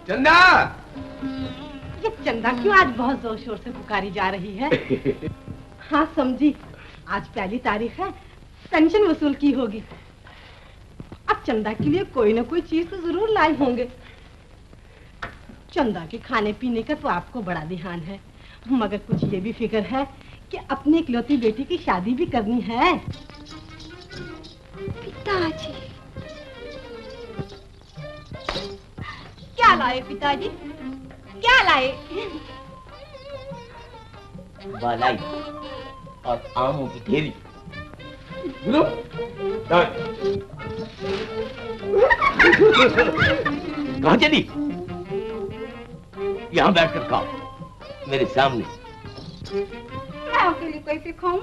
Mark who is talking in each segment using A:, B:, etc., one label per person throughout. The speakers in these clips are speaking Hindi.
A: चंदा,
B: ये चंदा क्यों आज बहुत जोर शोर से पुकारी जा रही है? हाँ समझी, आज पहली तारीख है, पेंशन वसूल की होगी। अब चंदा के लिए कोई ना कोई चीज तो जरूर लाए होंगे। चंदा के खाने पीने का तो आपको बड़ा ध्यान है, मगर कुछ ये भी फिक्र है कि अपनी इकलौती बेटी की शादी भी करनी है।
C: पिताजी,
B: क्या लाए पिताजी? क्या लाए?
A: बालाई और आमों की ढेरी। कहाँ चली? यहाँ बैठकर खाओ, मेरे सामने।
B: मैं अकेले कैसे खाऊं?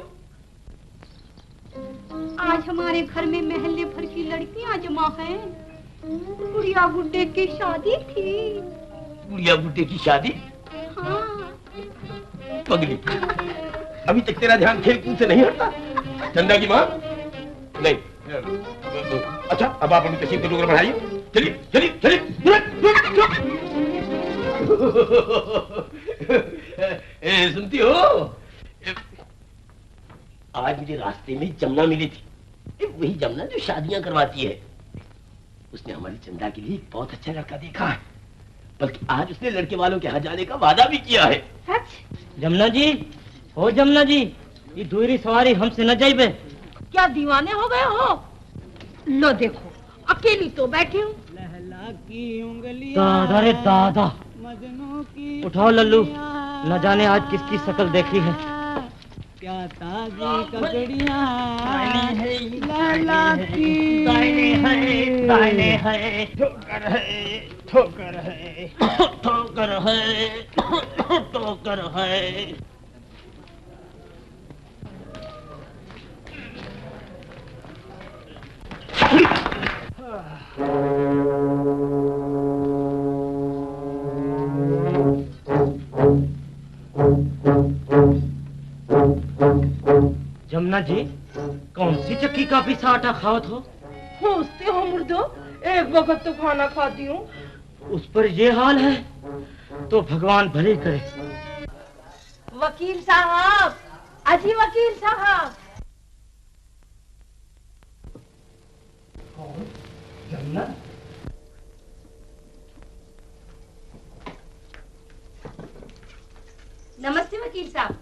B: आज हमारे घर में महल्ले भर की लड़कियां जमा हैं। बुढ़िया बुड्ढे की शादी थी।
A: बुढ़िया बुड्ढे की शादी?
B: हाँ।
A: पगली, अभी तक तेरा ध्यान खेल कूद से नहीं हटता? चंदा की माँ? नहीं। अच्छा, अब आप अपनी तस्वीर को डोगर बढ़ाइए। चलिए चलिए चलिए। सुनती हो? आज मुझे रास्ते में जमुना मिली थी, वही जमुना जो शादियां करवाती है। उसने हमारी चंदा के लिए बहुत अच्छा लड़का देखा है, बल्कि आज उसने लड़के वालों के यहाँ जाने का वादा भी किया है।
B: सच?
D: जमुना जी, हो जमुना जी, ये दूसरी सवारी हमसे न जाइबे।
B: क्या दीवाने हो गए हो? लो देखो, अकेली तो बैठी हूँ।
D: दादा रे दादा, उठाओ लल्लू, न जाने आज किसकी शक्ल देखी है।
E: क्या ताजी ककड़ियाँ लाला की
D: दाहिने है, ठोकर है, ठोकर है, ठोकर है, ठोकर है। जमुना जी, कौन सी चक्की का पिसा आटा खावत हो?
B: पूछते हो मुर्दो, एक वक्त तो खाना खाती हूँ।
D: उस पर ये हाल है तो भगवान भले करे।
B: वकील साहब, अजी वकील साहब।
D: जमुना,
B: नमस्ते वकील साहब।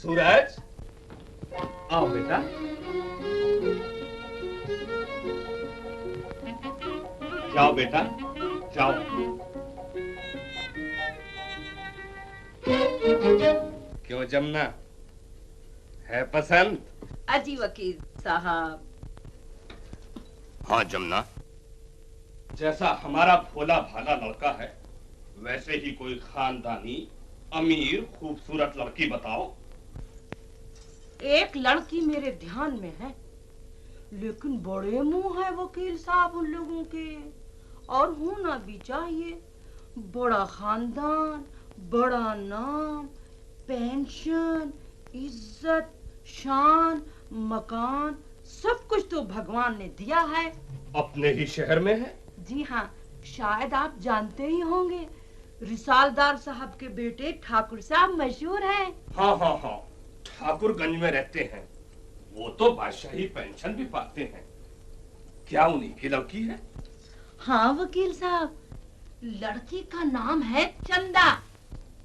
A: सूरज,
C: आओ बेटा। जाओ बेटा, जाओ। क्यों जमुना, है पसंद?
F: अजी वकील साहब।
C: हाँ जमुना, जैसा हमारा भोला भाला लड़का है वैसे ही कोई खानदानी अमीर खूबसूरत लड़की बताओ।
F: एक लड़की मेरे ध्यान में है, लेकिन बड़े मुंह है वकील साहब उन लोगों के, और होना भी चाहिए। बड़ा खानदान, बड़ा नाम, पेंशन, इज्जत, शान, मकान, सब कुछ तो भगवान ने दिया है।
C: अपने ही शहर में है?
F: जी हाँ, शायद आप जानते ही होंगे, रिसालदार साहब के बेटे ठाकुर साहब मशहूर हैं।
C: हाँ हाँ हाँ, ठाकुरगंज में रहते हैं। वो तो बादशाही पेंशन भी पाते हैं। क्या उन्हीं की लड़की है?
F: हाँ वकील साहब, लड़की का नाम है चंदा।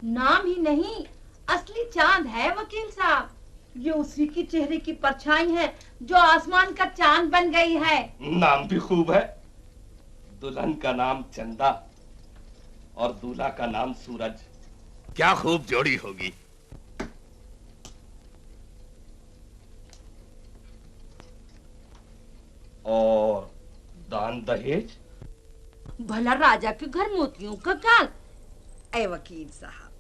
F: नाम ही नहीं, असली चांद है वकील साहब। ये उसी की चेहरे की परछाई है जो आसमान का चांद बन गई है।
C: नाम भी खूब है। दुल्हन का नाम चंदा और दूल्हा का नाम सूरज। क्या खूब जोड़ी होगी। और दान दहेज?
F: भला राजा के घर मोतियों का काल। ऐ वकील साहब,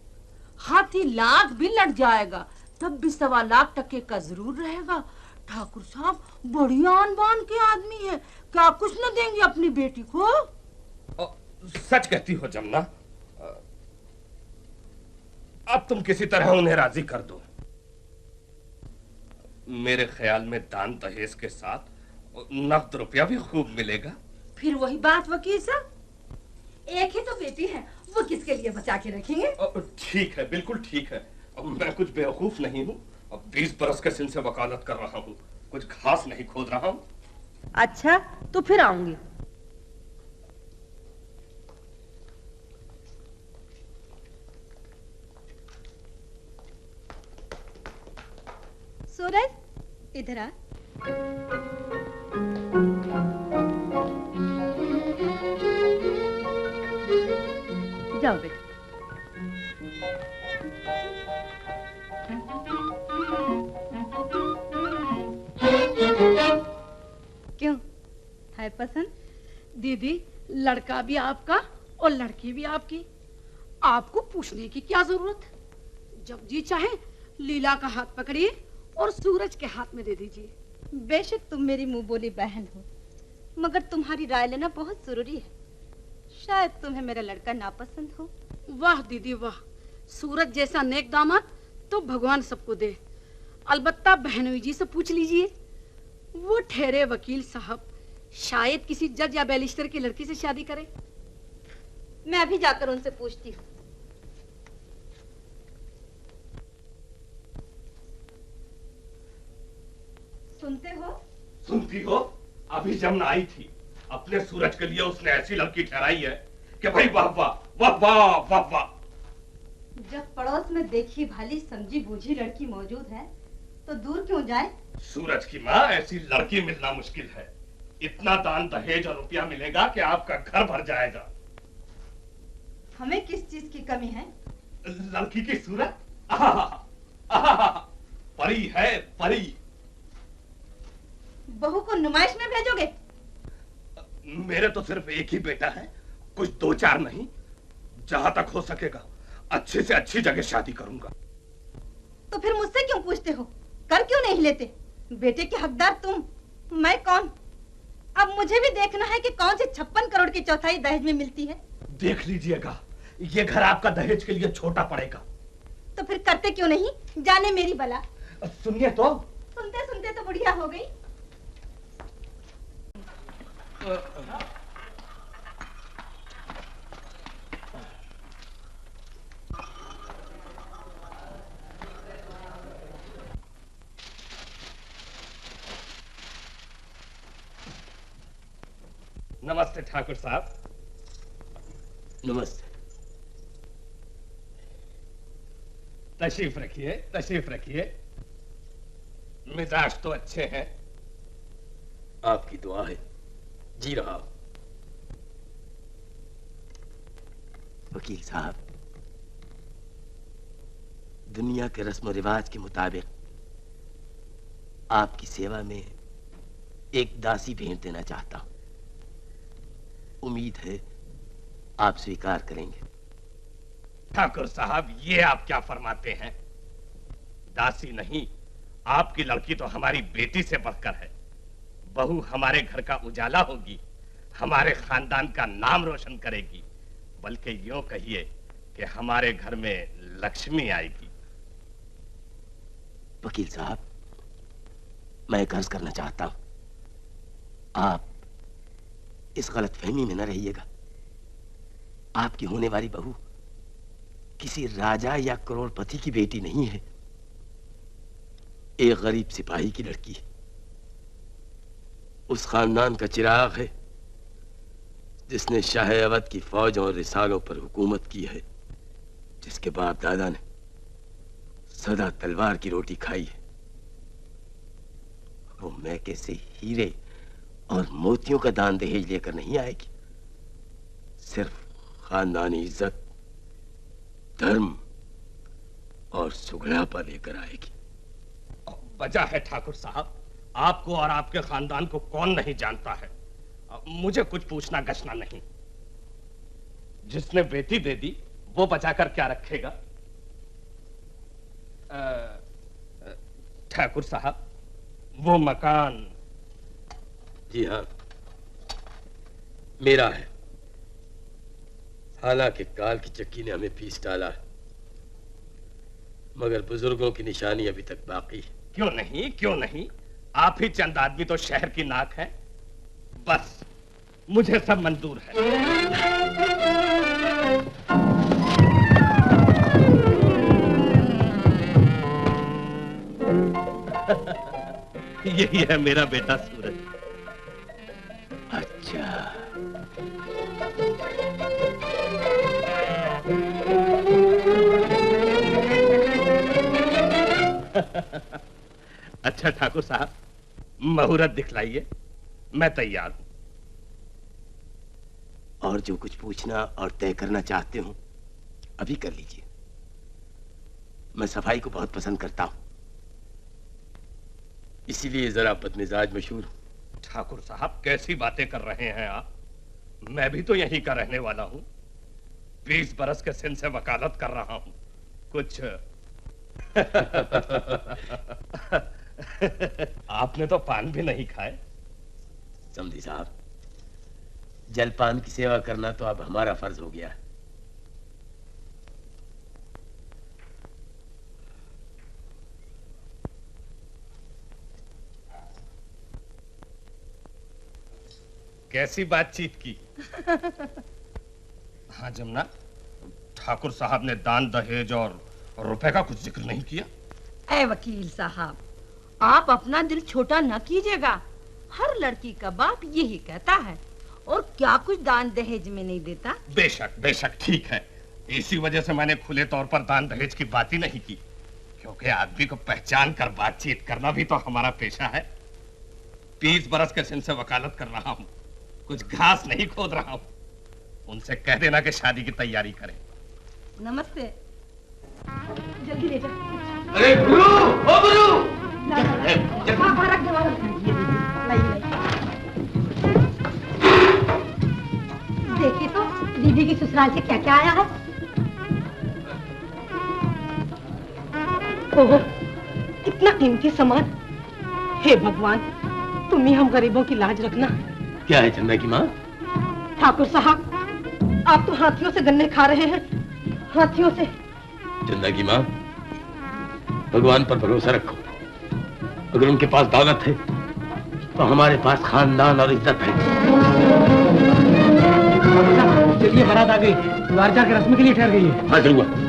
F: हाथी लाख भी लड़ जाएगा तब भी 1.25 लाख टके का जरूर रहेगा। ठाकुर साहब बड़ी आन बान के आदमी है, क्या कुछ न देंगे अपनी बेटी को?
C: सच कहती हो जमुना। अब तुम किसी तरह उन्हें राजी कर दो। मेरे ख्याल में दान दहेज के साथ नकद रुपया भी खूब मिलेगा।
F: फिर वही बात वकील साहब, एक ही तो बेटी है, वो किसके लिए बचा के रखेंगे?
C: ठीक है, बिल्कुल ठीक है। मैं कुछ बेवकूफ नहीं हूँ। अब 20 बरस के सिन से वकालत कर रहा हूँ, कुछ घास नहीं खोद रहा हूँ।
F: अच्छा, तो फिर आऊंगी।
B: सूरज, इधर आ। जाओ बेटा। क्यों, है पसंद?
G: दीदी, लड़का भी आपका और लड़की भी आपकी। आपको पूछने की क्या जरूरत? जब जी चाहे लीला का हाथ पकड़िए और सूरज के हाथ में दे दीजिए।
B: बेशक तुम मेरी मुंह बोली बहन हो, मगर तुम्हारी राय लेना बहुत जरूरी है। शायद तुम्हें मेरा लड़का नापसंद हो।
G: वाह दीदी वाह, सूरज जैसा नेक दामाद तो भगवान सबको दे। अलबत्ता बहनोई जी से पूछ लीजिए, वो ठहरे वकील साहब, शायद किसी जज या बैरिस्टर की लड़की से शादी करे।
B: मैं अभी जाकर उनसे पूछती हूँ। सुनते हो?
C: सुनती हो? अभी जमुना आई थी, अपने सूरज के लिए उसने ऐसी लड़की ठहराई है कि भाई वाह वाह वाह वाह वाह वाह।
B: जब पड़ोस में देखी भाली समझी बूझी लड़की मौजूद है तो दूर क्यों जाए?
C: सूरज की माँ, ऐसी लड़की मिलना मुश्किल है। इतना दान दहेज और रुपया मिलेगा कि आपका घर भर जाएगा।
B: हमें किस चीज की कमी है?
C: लड़की की सूरत परी है, परी।
B: बहू को नुमाइश में भेजोगे?
C: मेरे तो सिर्फ एक ही बेटा है, कुछ 2-4 नहीं। जहां तक हो सकेगा अच्छी से अच्छी जगह शादी करूंगा।
B: तो फिर मुझसे क्यों पूछते हो? कर क्यों नहीं लेते? बेटे के हकदार तुम, मैं कौन? अब मुझे भी देखना है कि कौन से 56 करोड़ की चौथाई दहेज में मिलती है।
C: देख लीजिएगा, ये घर आपका दहेज के लिए छोटा पड़ेगा।
B: तो फिर करते क्यों नहीं? जाने मेरी बला।
C: सुनिए तो।
B: सुनते सुनते तो बुढ़िया हो गई।
C: नमस्ते ठाकुर साहब।
A: नमस्ते।
C: तशरीफ रखिए, तशरीफ रखिए। मिजाज तो अच्छे हैं।
A: आपकी दुआ है, जी रहा हूं। वकील साहब, दुनिया के रस्म रिवाज के मुताबिक आपकी सेवा में एक दासी भेंट देना चाहता हूं। उम्मीद है आप स्वीकार करेंगे।
C: ठाकुर साहब, ये आप क्या फरमाते हैं? दासी नहीं, आपकी लड़की तो हमारी बेटी से बढ़कर है। बहू हमारे घर का उजाला होगी, हमारे खानदान का नाम रोशन करेगी, बल्कि यूं कहिए कि हमारे घर में लक्ष्मी आएगी।
A: वकील साहब, मैं एक अर्ज करना चाहता हूं, आप इस गलतफहमी में न रहिएगा। आपकी होने वाली बहू किसी राजा या करोड़पति की बेटी नहीं है, एक गरीब सिपाही की लड़की है। उस खानदान का चिराग है जिसने शाह अवध की फौज और रिसालों पर हुकूमत की है, जिसके बाप दादा ने सदा तलवार की रोटी खाई है। वो मैके से हीरे और मोतियों का दान दहेज लेकर नहीं आएगी, सिर्फ खानदानी इज्जत, धर्म और सुगड़ापा लेकर आएगी।
C: वजह है ठाकुर साहब, आपको और आपके खानदान को कौन नहीं जानता है। मुझे कुछ पूछना गछना नहीं। जिसने बेटी दे दी वो बचाकर क्या रखेगा? ठाकुर साहब, वो मकान।
A: जी हाँ, मेरा है। हालांकि काल की चक्की ने हमें पीस डाला है, मगर बुजुर्गों की निशानी अभी तक बाकी है।
C: क्यों नहीं, क्यों नहीं? आप ही चंद आदमी तो शहर की नाक है। बस मुझे सब मंजूर है। यही है मेरा बेटा सूरज।
A: अच्छा,
C: अच्छा ठाकुर साहब, मुहूर्त दिखलाइए, मैं तैयार हूं।
A: और जो कुछ पूछना और तय करना चाहते हो अभी कर लीजिए। मैं सफाई को बहुत पसंद करता हूं, इसीलिए जरा बदमिजाज मशहूर हूं।
C: ठाकुर साहब, कैसी बातें कर रहे हैं आप? मैं भी तो यहीं का रहने वाला हूं। 20 बरस के सिन से वकालत कर रहा हूं। कुछ आपने तो पान भी नहीं खाए।
A: समझी साहब, जलपान की सेवा करना तो अब हमारा फर्ज हो गया है।
C: कैसी बातचीत की? हाँ जमुना, ठाकुर साहब ने दान दहेज और रुपए का कुछ जिक्र नहीं किया।
F: ऐ वकील साहब, आप अपना दिल छोटा न कीजिएगा। हर लड़की का बाप यही कहता है, और क्या कुछ दान दहेज में नहीं देता।
C: बेशक बेशक, ठीक है। इसी वजह से मैंने खुले तौर पर दान दहेज की बात ही नहीं की, क्योंकि आदमी को पहचान कर बातचीत करना भी तो हमारा पेशा है। 30 बरस के सिन से वकालत कर रहा हूँ, कुछ घास नहीं खोद रहा हूँ। उनसे कह देना कि शादी की तैयारी करें।
F: नमस्ते।
B: जल्दी ले जा।
A: अरे गुरु, ओ गुरु!
B: देखिए तो दीदी की ससुराल से क्या क्या आया है। ओहो, कितना कीमती सामान। हे भगवान, तुम ही हम गरीबों की लाज रखना।
A: क्या है चंदा की माँ?
B: ठाकुर साहब, आप तो हाथियों से गन्ने खा रहे हैं, हाथियों से।
A: चंदा की माँ, भगवान पर भरोसा रखो। अगर उनके पास दौलत है तो हमारे पास खानदान और इज्जत है।
E: चलिए, बारात आ गई, द्वार जाकर रस्म के लिए ठहर गई है।
A: हाँ चलूंगा।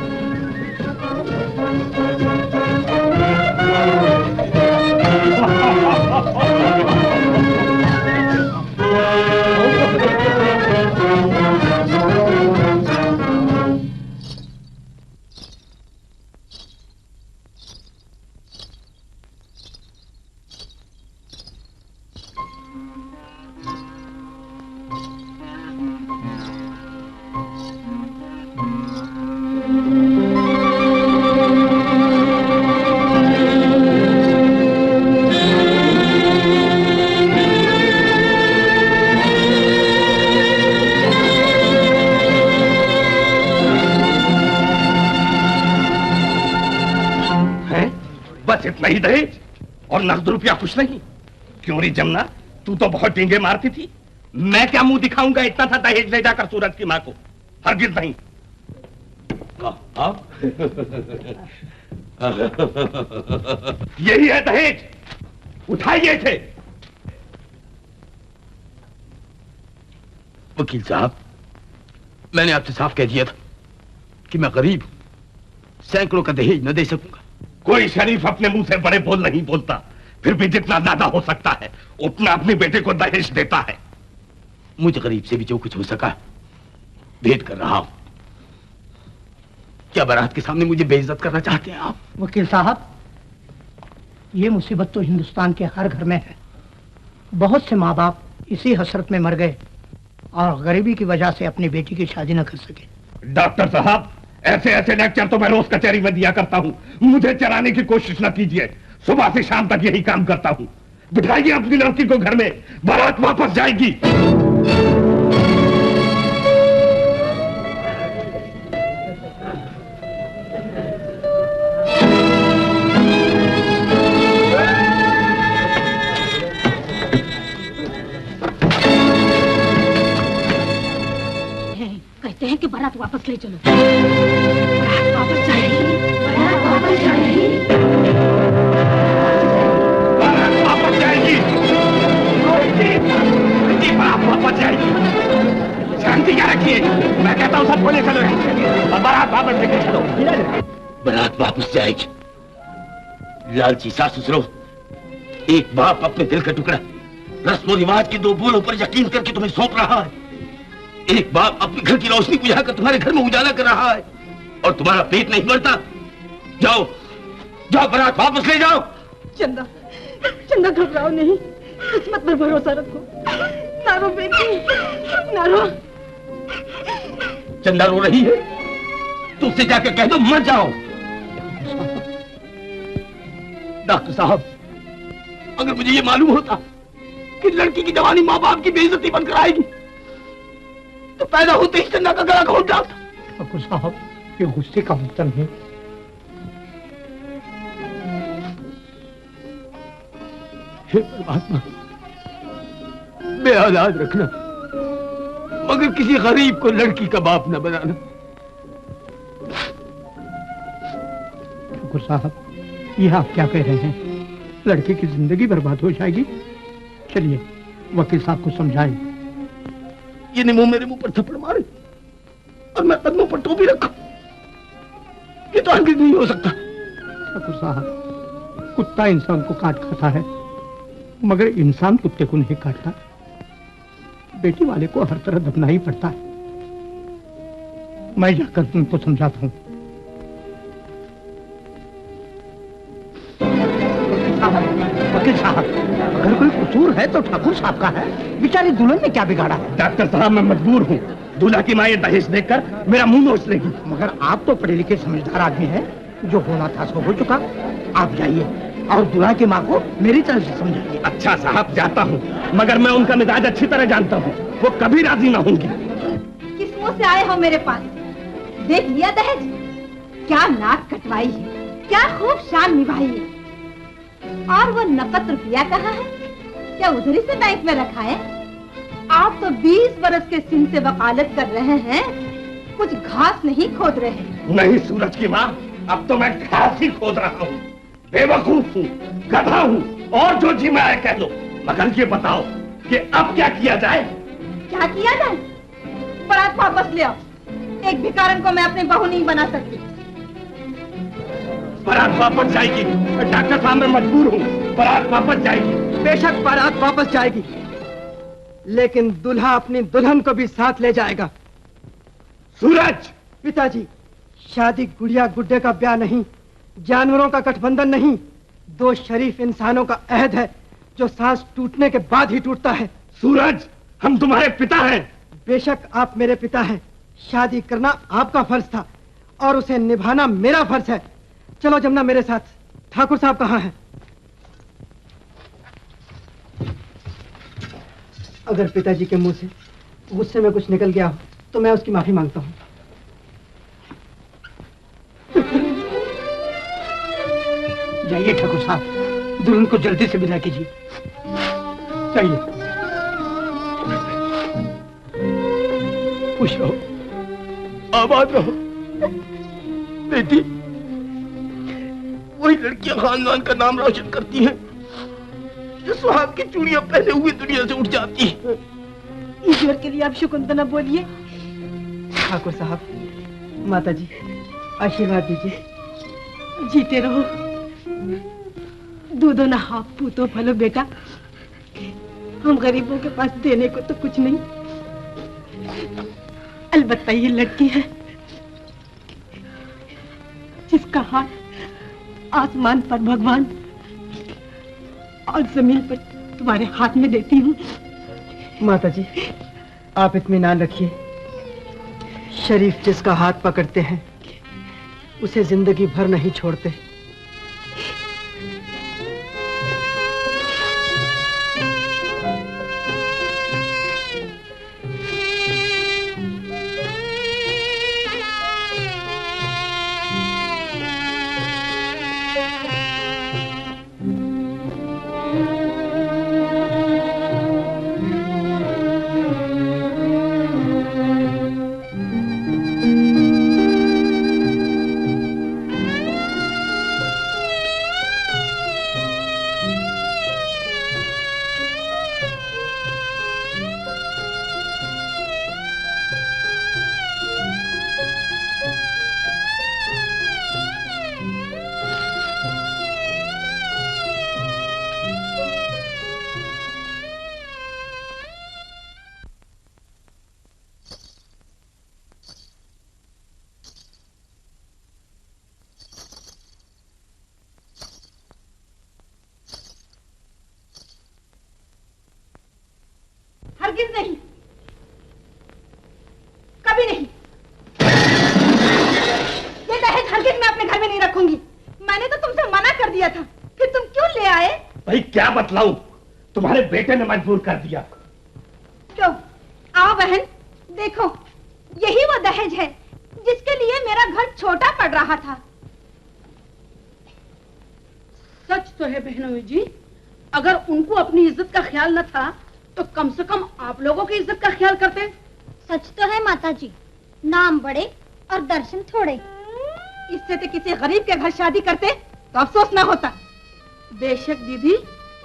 C: इतना ही दहेज और नकद रुपया कुछ नहीं? क्यों री जमुना, तू तो बहुत टींगे मारती थी। मैं क्या मुंह दिखाऊंगा इतना था दहेज ले जाकर सूरज की मां को? हरगिज नहीं। यही है दहेज, उठाइए इसे।
A: वकील साहब, मैंने आपसे साफ कह दिया था कि मैं गरीब हूं, सैकड़ों का दहेज न दे सकूंगा।
C: कोई शरीफ अपने मुंह से बड़े बोल नहीं बोलता, फिर भी जितना ज्यादा हो सकता है उतना अपने बेटे को दहेज देता है।
A: मुझे गरीब से भी जो कुछ हो सका भेंट कर रहा हूं। क्या बारात के सामने मुझे बेइज्जत करना चाहते हैं आप?
E: वकील साहब, ये मुसीबत तो हिंदुस्तान के हर घर में है। बहुत से माँ बाप इसी हसरत में मर गए और गरीबी की वजह से अपनी बेटी की शादी न कर सके।
C: डॉक्टर साहब, ऐसे ऐसे लेक्चर तो मैं रोज कचहरी में दिया करता हूँ। मुझे चराने की कोशिश न कीजिए, सुबह से शाम तक यही काम करता हूँ। बिठाइए अपनी लड़की को घर में, बारात वापस जाएगी।
G: कहते हैं कि बारात वापस ले चलो। बारात वापस जाएगी, बारात वापस जाएगी,
C: बारात वापस जाएगी, बारात वापस जाएगी। शांति क्या रखिए, मैं कहता हूँ सबको ले चलो और बारात वापस लेके चलो।
A: बारात वापस जाएगी। लालची सास ससुरो, एक बाप अपने दिल का टुकड़ा रस्म और रिवाज के दो बोलों पर यकीन करके तुम्हें सौंप रहा है। एक बाप अपने घर की रोशनी बुझाकर तुम्हारे घर में उजाला कर रहा है और तुम्हारा पेट नहीं भरता। जाओ जाओ, बारात वापस ले जाओ।
B: चंदा, चंदा घबराओ नहीं, किस्मत पर भरोसा रखो। ना रो बेटी, ना रो।
A: चंदा रो रही है तो उससे जाकर कह दो मर जाओ। डॉक्टर साहब, अगर मुझे ये मालूम होता कि लड़की की जवानी माँ बाप की बेइज्जती बनकर आएगी तो पैदा होते ही चंदा का गला घोट डालता।
E: ठाकुर साहब, ये गुस्से का बर्तन है।
A: हे परमात्मा, बेऔलाद रखना, मगर किसी गरीब को लड़की का बाप न बनाना।
E: ठाकुर साहब, ये आप क्या कह रहे हैं? लड़के की जिंदगी बर्बाद हो जाएगी। चलिए वकील साहब को समझाएं।
A: ये निमो मेरे मुंह पर थप्पड़ मारे और मैं कदमों पर टोपी रखूं, ये तो हरगिज नहीं हो सकता।
E: ठाकुर साहब, कुत्ता इंसान को काट खाता है मगर इंसान कुत्ते को नहीं काटता। बेटी वाले को हर तरह दबना ही पड़ता है। मैं जाकर उनको समझाता हूँ। वकील साहब, अगर कोई कसूर है तो ठाकुर साहब का है। बेचारी दुल्हन ने क्या बिगाड़ा है?
C: डॉक्टर साहब, मैं मजबूर हूँ। दूल्हा की माँ ये दहेज देखकर मेरा मुंह नोच लेगी।
E: मगर आप तो पढ़े लिखे समझदार आदमी हैं, जो होना था सो हो चुका। आप जाइए और दूल्हा की माँ को मेरी तरफ से समझाइए।
C: अच्छा साहब, जाता हूँ, मगर मैं उनका मिजाज अच्छी तरह जानता हूँ, वो कभी राजी ना होंगी।
B: किस मुंह से आए हो मेरे पास? देख लिया दहेज? क्या नाक कटवाई है, क्या खूब शान निभाई है। और वो नकद रुपया कहाँ है? क्या उधर ही से बैंक में रखा है? आप तो 20 बरस के सिन से वकालत कर रहे हैं, कुछ घास नहीं खोद रहे।
C: नहीं सूरज की माँ, अब तो मैं घास ही खोद रहा हूँ। बेवकूफ हूँ, गधा हूँ और जो जी मैं आए कह लो। मगर ये बताओ कि अब क्या किया जाए?
B: क्या किया जाए? बारात वापस ले आओ। एक भिखारन को मैं अपनी बहू नहीं बना सकती।
C: बारात वापस जाएगी डॉक्टर साहब, मैं मजबूर हूँ। बारात वापस जाएगी।
H: बेशक बारात वापस जाएगी, लेकिन दूल्हा अपनी दुल्हन को भी साथ ले जाएगा।
C: सूरज!
H: पिताजी, शादी गुड़िया गुड्डे का ब्याह नहीं, जानवरों का गठबंधन नहीं, दो शरीफ इंसानों का अहद है जो सांस टूटने के बाद ही टूटता है।
C: सूरज, हम तुम्हारे पिता हैं।
H: बेशक आप मेरे पिता हैं, शादी करना आपका फर्ज था और उसे निभाना मेरा फर्ज है। चलो जमुना मेरे साथ। ठाकुर साहब कहाँ हैं? अगर पिताजी के मुंह से गुस्से में कुछ निकल गया हो तो मैं उसकी माफी मांगता हूँ।
E: जाइए ठाकुर साहब, दुल्हन को जल्दी से विदा कीजिए। जाइए। खुश रहो, आबाद रहो। बेटी, वही लड़कियां खानदान का नाम रोशन करती हैं जो सुहाग की चूड़ियां पहने हुए दुनिया से उठ जाती हैं।
B: ईश्वर के लिए आप शुक्र बोलिए।
H: ठाकुर साहब, माता जी आशीर्वाद दीजिए।
B: जीते रहो, दूधो ना हाफ पूतो फलो बेटा। हम गरीबों के पास देने को तो कुछ नहीं, अलबत्ता ये लड़की है जिसका हाथ आसमान पर भगवान और जमीन पर तुम्हारे हाथ में देती हूँ।
H: माता जी आप इत्मीनान रखिए, शरीफ जिसका हाथ पकड़ते हैं उसे जिंदगी भर नहीं छोड़ते।
B: हरगिज नहीं, कभी नहीं। ये दहेज हरगिज मैं अपने घर में नहीं रखूंगी। मैंने तो तुमसे मना कर दिया था, फिर तुम क्यों ले आए?
C: भाई क्या बतलाऊं, तुम्हारे बेटे ने मजबूर कर दिया।
B: क्यों? आओ बहन, देखो यही वो दहेज है जिसके लिए मेरा घर छोटा पड़ रहा था।
G: सच तो है बहनोई जी, अगर उनको अपनी इज्जत का ख्याल न था तो कम से कम आप लोगों की इज्जत का ख्याल करते।
I: सच तो है माता जी, नाम बड़े और दर्शन थोड़े।
B: इससे तो किसी गरीब के घर शादी करते तो अफसोस ना होता।
G: बेशक दीदी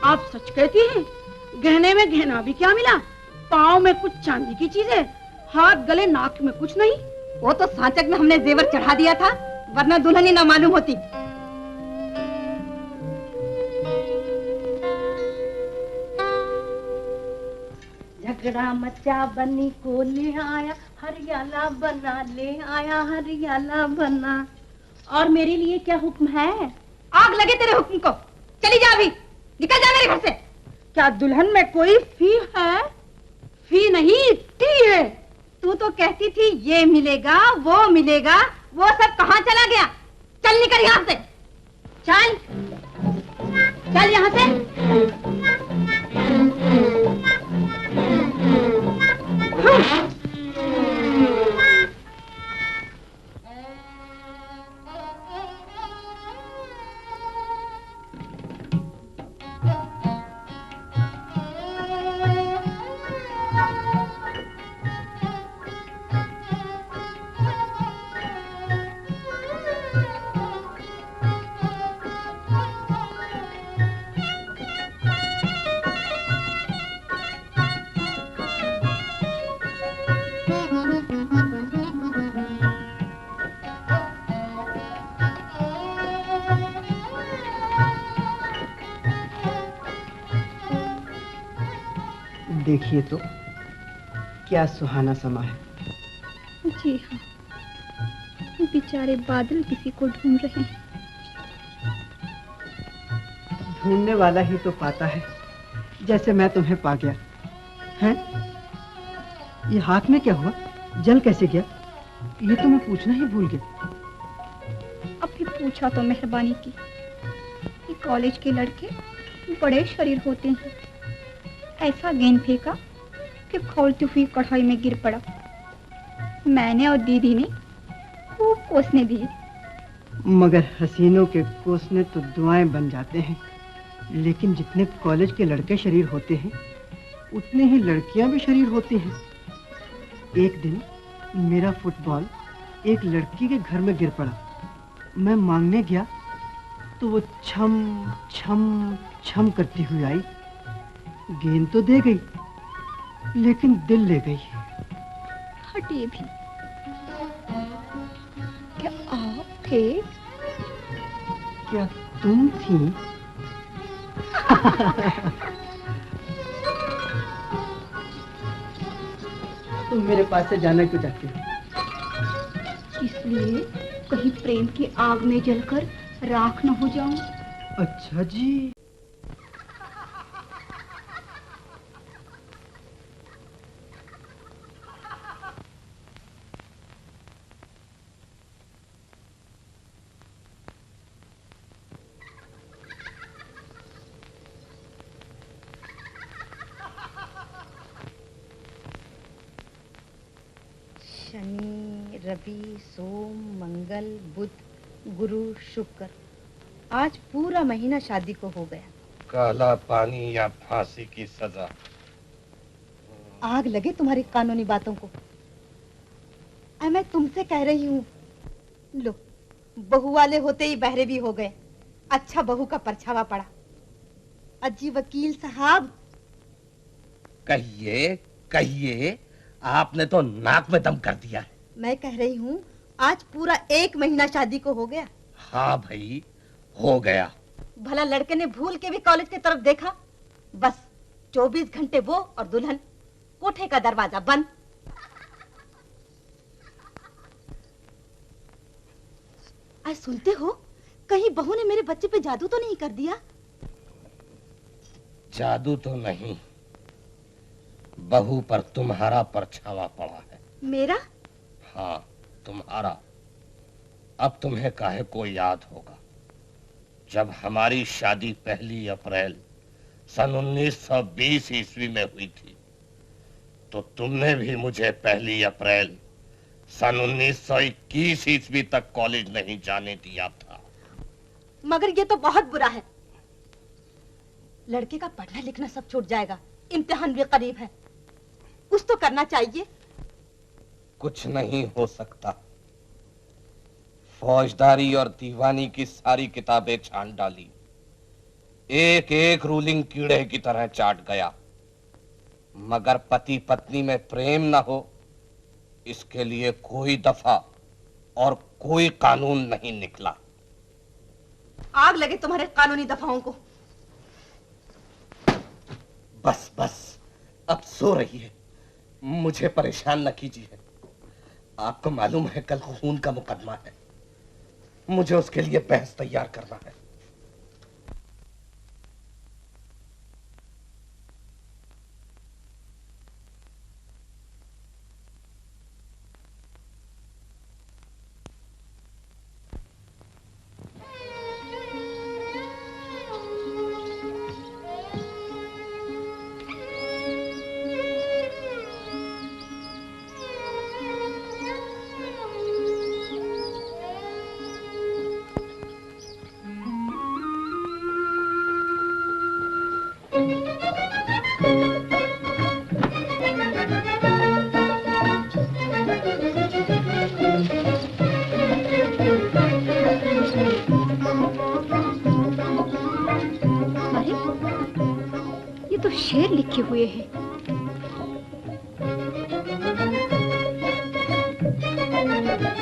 G: आप सच कहती हैं, गहने में गहना भी क्या मिला, पाँव में कुछ चांदी की चीजें, हाथ गले नाक में कुछ नहीं।
B: वो तो सांचक में हमने जेवर चढ़ा दिया था, वरना दुल्हन ही ना मालूम होती।
I: झगड़ा मचा बनी को ले आया, हरियाला बना ले आया, हरियाला बना। और मेरे लिए क्या हुक्म है?
B: आग लगे तेरे हुक्म को, चली जा अभी, निकल जा मेरे घर से।
G: क्या दुल्हन में कोई फी है? फी नहीं, टी है।
B: तू तो कहती थी ये मिलेगा वो मिलेगा, वो सब कहाँ चला गया? चल निकल यहाँ से, चल चल यहाँ से।
H: देखिए तो क्या सुहाना समा है।
I: जी हाँ, बेचारे बादल किसी को ढूंढ रहे हैं।
H: ढूंढने वाला ही तो पाता है, जैसे मैं तुम्हें पा गया। हैं? ये हाथ में क्या हुआ, जल कैसे गया, ये तो मैं पूछना ही भूल गया।
I: अब भी पूछा तो मेहरबानी की। ये कॉलेज के लड़के बड़े शरीर होते हैं। ऐसा गेंद फेंका कि खौलती हुई कढ़ाई में गिर पड़ा। मैंने और दीदी ने खूब कोसने दिए,
H: मगर हसीनों के कोसने तो दुआएं बन जाते हैं, लेकिन जितने कॉलेज के लड़के शरीर होते हैं उतने ही लड़कियां भी शरीर होती हैं। एक दिन मेरा फुटबॉल एक लड़की के घर में गिर पड़ा। मैं मांगने गया तो वो छम छम छम करती हुई आई। गेंद तो दे गई लेकिन दिल ले गई।
I: हटिए भी। क्या आप थे?
H: क्या तुम थी? तुम मेरे पास से जाना क्यों चाहती हो?
I: इसलिए कहीं प्रेम की आग में जलकर राख न हो जाऊं।
H: अच्छा जी।
F: शनि, रवि, सोम, मंगल, बुध, गुरु, शुक्र, आज पूरा महीना शादी को हो गया।
C: काला पानी या फांसी की सजा।
F: आग लगे तुम्हारी कानूनी बातों को। मैं तुमसे कह रही हूँ, लो बहू वाले होते ही बहरे भी हो गए। अच्छा बहू का परछावा पड़ा। अजी वकील साहब।
C: कहिए कहिए, आपने तो नाक में दम कर दिया है।
F: मैं कह रही हूँ, आज पूरा 1 महीना शादी को हो गया।
C: हाँ भाई, हो गया।
F: भला लड़के ने भूल के भी कॉलेज की तरफ देखा? बस 24 घंटे वो और दुल्हन, कोठे का दरवाजा बंद। आज सुनते हो, कहीं बहू ने मेरे बच्चे पे जादू तो नहीं कर दिया?
C: जादू तो नहीं, बहू पर तुम्हारा परछावा पड़ा है।
F: मेरा?
C: हाँ, तुम्हारा। अब तुम्हें काहे को याद होगा, जब हमारी शादी 1 अप्रैल सन 1920 ईस्वी में हुई थी, तो तुमने भी मुझे 1 अप्रैल सन 1921 ईस्वी तक कॉलेज नहीं जाने दिया था।
F: मगर ये तो बहुत बुरा है। लड़के का पढ़ना लिखना सब छूट जाएगा, इम्तिहान भी करीब है। कुछ तो करना चाहिए।
C: कुछ नहीं हो सकता। फौजदारी और दीवानी की सारी किताबें छान डाली, एक एक रूलिंग कीड़े की तरह चाट गया, मगर पति पत्नी में प्रेम न हो, इसके लिए कोई दफा और कोई कानून नहीं निकला।
F: आग लगे तुम्हारे कानूनी दफाओं को।
C: बस बस, अब सो रही है, मुझे परेशान न कीजिए। आपको मालूम है कल खून का मुकदमा है, मुझे उसके लिए बहस तैयार करना है।
I: शेर लिखे हुए हैं।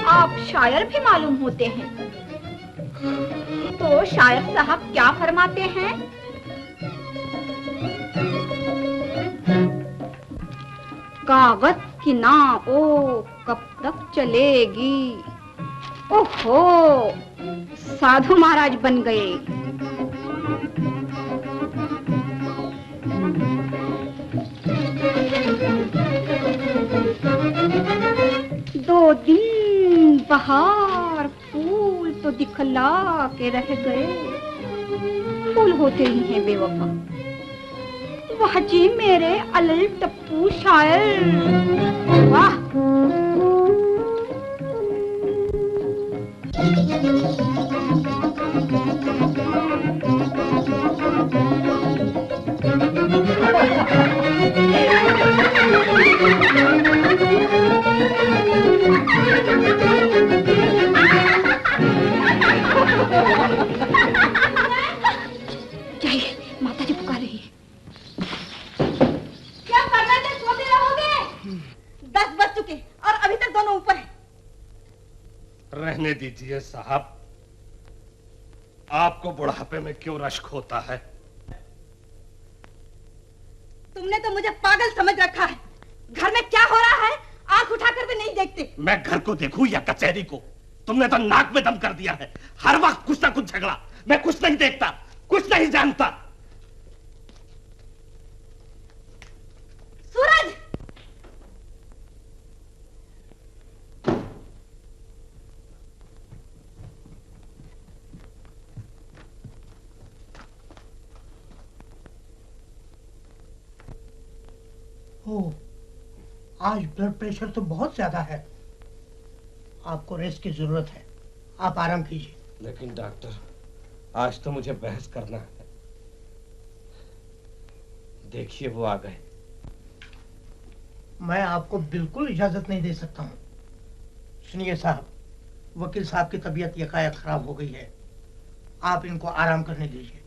I: आप शायर भी मालूम होते हैं, तो शायर साहब क्या फरमाते हैं? कागज की नाव कब तक चलेगी। ओहो, साधु महाराज बन गए। दो दिन बहार फूल तो दिखला के रह गए। फूल होते ही हैं बेवफा। वाह जी मेरे अलल टप्पू शायर, वाह।
C: रहने दीजिए साहब, आपको बुढ़ापे में क्यों रश्क होता है?
B: तुमने तो मुझे पागल समझ रखा है। घर में क्या हो रहा है आंख उठाकर भी नहीं देखते।
C: मैं घर को देखूं या कचहरी को? तुमने तो नाक में दम कर दिया है। हर वक्त कुछ ना कुछ झगड़ा। मैं कुछ नहीं देखता, कुछ नहीं जानता।
B: सूरज!
E: ओ, आज ब्लड प्रेशर तो बहुत ज्यादा है। आपको रेस्ट की जरूरत है, आप आराम कीजिए।
C: लेकिन डॉक्टर, आज तो मुझे बहस करना है। देखिए वो आ गए।
E: मैं आपको बिल्कुल इजाजत नहीं दे सकता हूँ। सुनिए साहब, वकील साहब की तबीयत यकायक खराब हो गई है, आप इनको आराम करने दीजिए।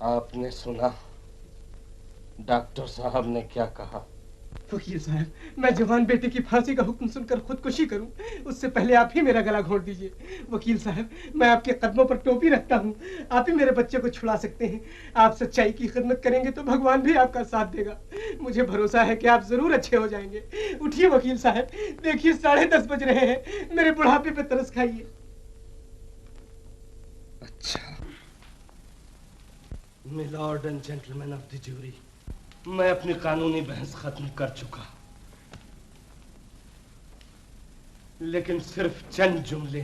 C: आपने सुना डॉक्टर साहब ने क्या कहा?
J: वकील साहब, मैं जवान बेटे की फांसी का हुक्म सुनकर खुदकुशी करूं, उससे पहले आप ही मेरा गला घोंट दीजिए। वकील साहब, मैं आपके कदमों पर टोपी रखता हूं, आप ही मेरे बच्चे को छुड़ा सकते हैं। आप सच्चाई की खिदमत करेंगे तो भगवान भी आपका साथ देगा। मुझे भरोसा है कि आप जरूर अच्छे हो जाएंगे। उठिए वकील साहब, देखिए 10:30 बज रहे हैं, मेरे बुढ़ापे पे तरस खाइए।
C: अच्छा, milord and gentleman of the jury, मैं अपनी कानूनी बहस खत्म कर चुका, लेकिन सिर्फ चंद जुमले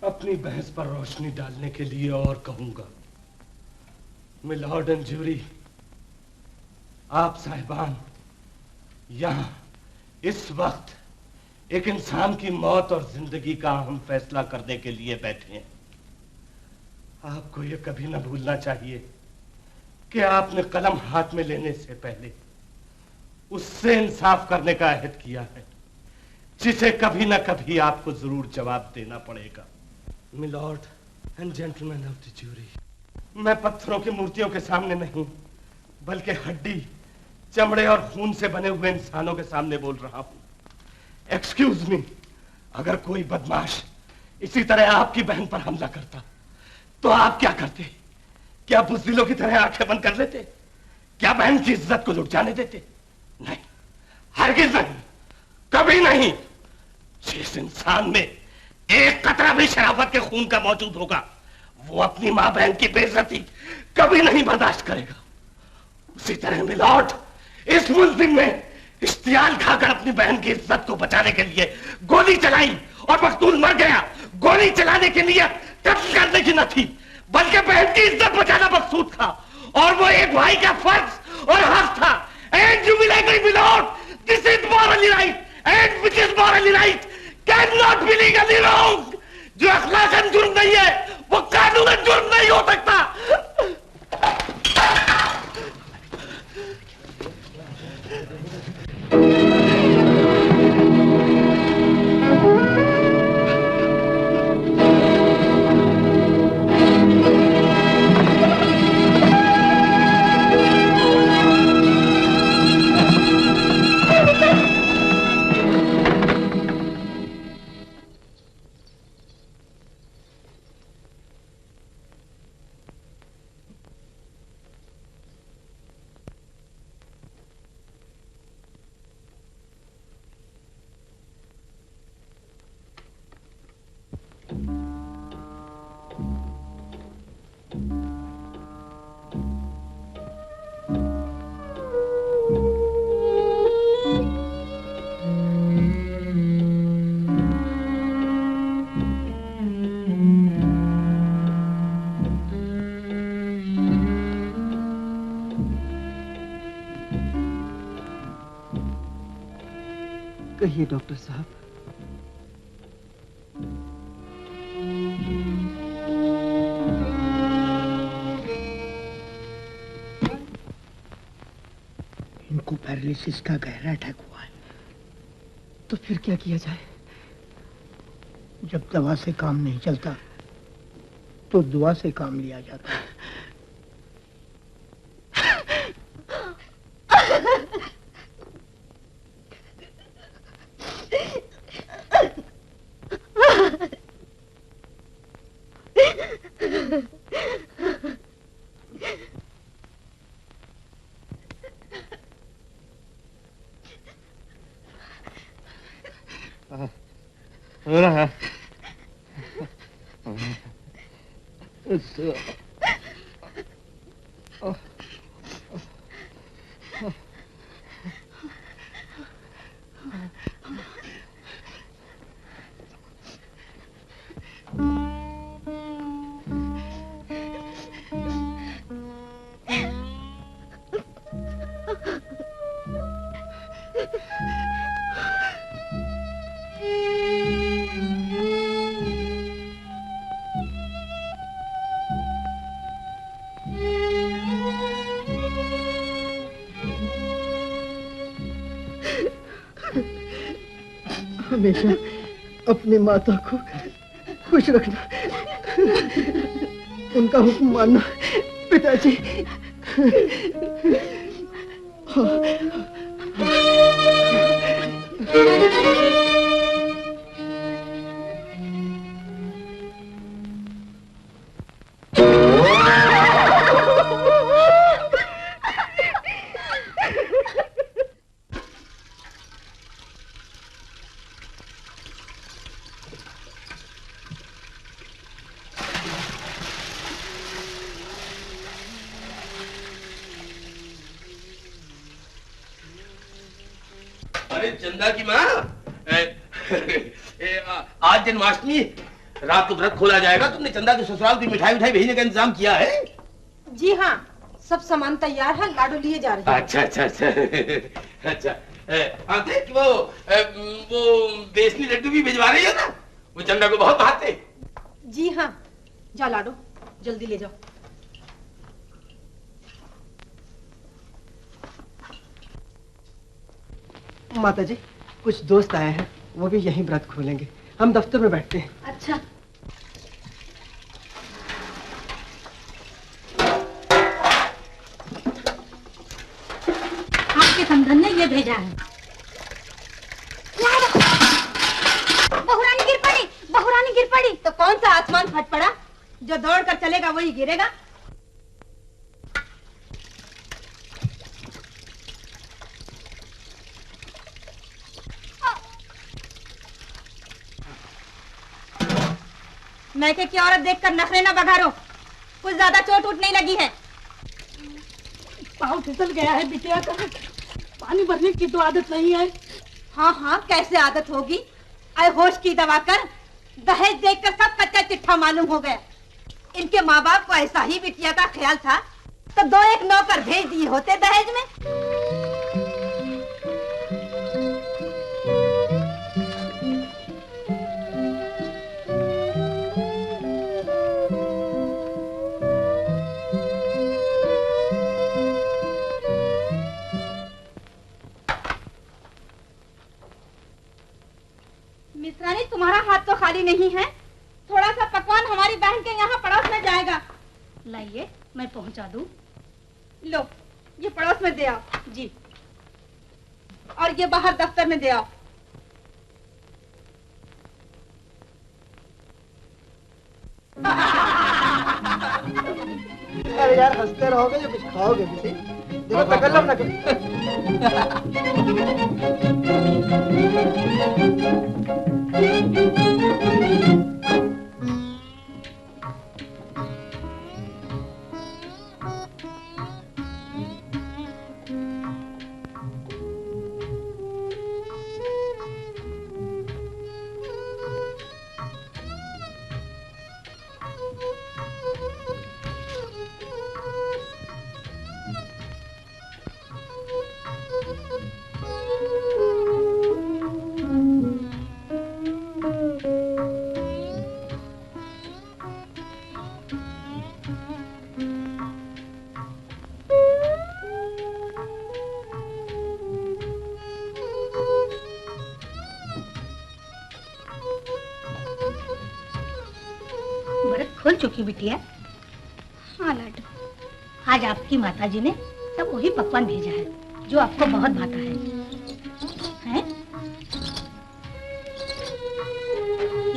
C: अपनी बहस पर रोशनी डालने के लिए और कहूंगा। मिलॉर्ड एंड ज्यूरी, आप साहिबान यहां इस वक्त एक इंसान की मौत और जिंदगी का अहम फैसला करने के लिए बैठे हैं। आपको यह कभी न भूलना चाहिए कि आपने कलम हाथ में लेने से पहले उससे इंसाफ करने का अहद किया है, जिसे कभी न कभी आपको जरूर जवाब देना पड़ेगा। Milord and gentleman of the jury, मैं पत्थरों की मूर्तियों के सामने नहीं, बल्कि हड्डी, चमड़े और खून से बने हुए इंसानों के सामने बोल रहा हूं। एक्सक्यूज मी, अगर कोई बदमाश इसी तरह आपकी बहन पर हमला करता तो आप क्या करते? क्या बुज़दिलों की तरह आंखें बंद कर लेते? क्या बहन की इज्जत को लुट जाने देते? नहीं, हरगिज नहीं, कभी नहीं। जिस इंसान में एक कतरा भी शराफत के खून का मौजूद होगा, वो अपनी मां बहन की बेइज्जती कभी नहीं बर्दाश्त करेगा। उसी तरह मिलॉर्ड, इस मुल्जिम ने इश्तियाल खाकर अपनी बहन की इज्जत को बचाने के लिए गोली चलाई और मकतूल मर गया। गोली चलाने के लिए कत्ल करने की न थी, बल्कि बहन की इज्जत बचाना मकसूद था, और वो एक भाई का फर्ज और हक था। And you will agree milord, this is morally right, and which is morally right can not be legally wrong. जो अखलाकन जुर्म नहीं है, वो कानूनन जुर्म नहीं हो सकता।
H: कहिए डॉक्टर साहब।
E: इनको पैरालिसिस का गहरा अटैक हुआ है।
H: तो फिर क्या किया जाए?
E: जब दवा से काम नहीं चलता तो दुआ से काम लिया जाता है।
H: हमेशा अपनी माता को खुश रखना, उनका हुक्म मानना पिताजी।
A: अरे चंदा की माँ, आज जन्माष्टमी, रात को व्रत खोला जाएगा। तुमने चंदा के ससुराल की मिठाई उठाई भेजने का इंतजाम किया है?
F: जी हाँ, सब सामान तैयार है, लाडू लिए जा रहे हैं।
A: अच्छा अच्छा अच्छा अच्छा। हाँ देख, वो बेसनी लड्डू भी भिजवा रही है ना, वो चंदा को बहुत भाते।
F: जी हाँ, जा लाडू जल्दी ले जाओ।
H: माता जी, कुछ दोस्त आए हैं, वो भी यहीं व्रत खोलेंगे। हम दफ्तर में बैठते हैं।
G: अच्छा। आपके समधन ने ये भेजा है।
F: बहुरानी गिर पड़ी, बहुरानी गिर पड़ी। तो कौन सा आसमान फट पड़ा? जो दौड़ कर चलेगा वही गिरेगा। मैके की औरत देखकर नखरे ना बघारो, कुछ ज्यादा चोट उठ नहीं लगी है।
G: पाँव फिसल गया है बिटिया का, पानी भरने की तो आदत नहीं है।
F: हाँ हाँ, कैसे आदत होगी? आए होश की दवा कर, दहेज देखकर सब कच्चा चिट्ठा मालूम हो गया। इनके माँ बाप को ऐसा ही बिटिया का ख्याल था तो 2-1 नौकर भेज दिए होते दहेज में। मिश्रानी, तुम्हारा हाथ तो खाली नहीं है, थोड़ा सा पकवान हमारी बहन के यहाँ पड़ोस में जाएगा।
G: लाइए, मैं पहुंचा दूं।
F: लो, ये पड़ोस में दे आओ। जी। और ये बाहर दफ्तर में दे आओ।
H: अरे यार, हंसते रहोगे या कुछ खाओगे भी? देखो तकल्लुफ ना करो।
G: खोल चुकी बिटिया।
I: हाँ लाडू,
G: आज आपकी माताजी ने सब वही पकवान भेजा है जो आपको बहुत भाता है?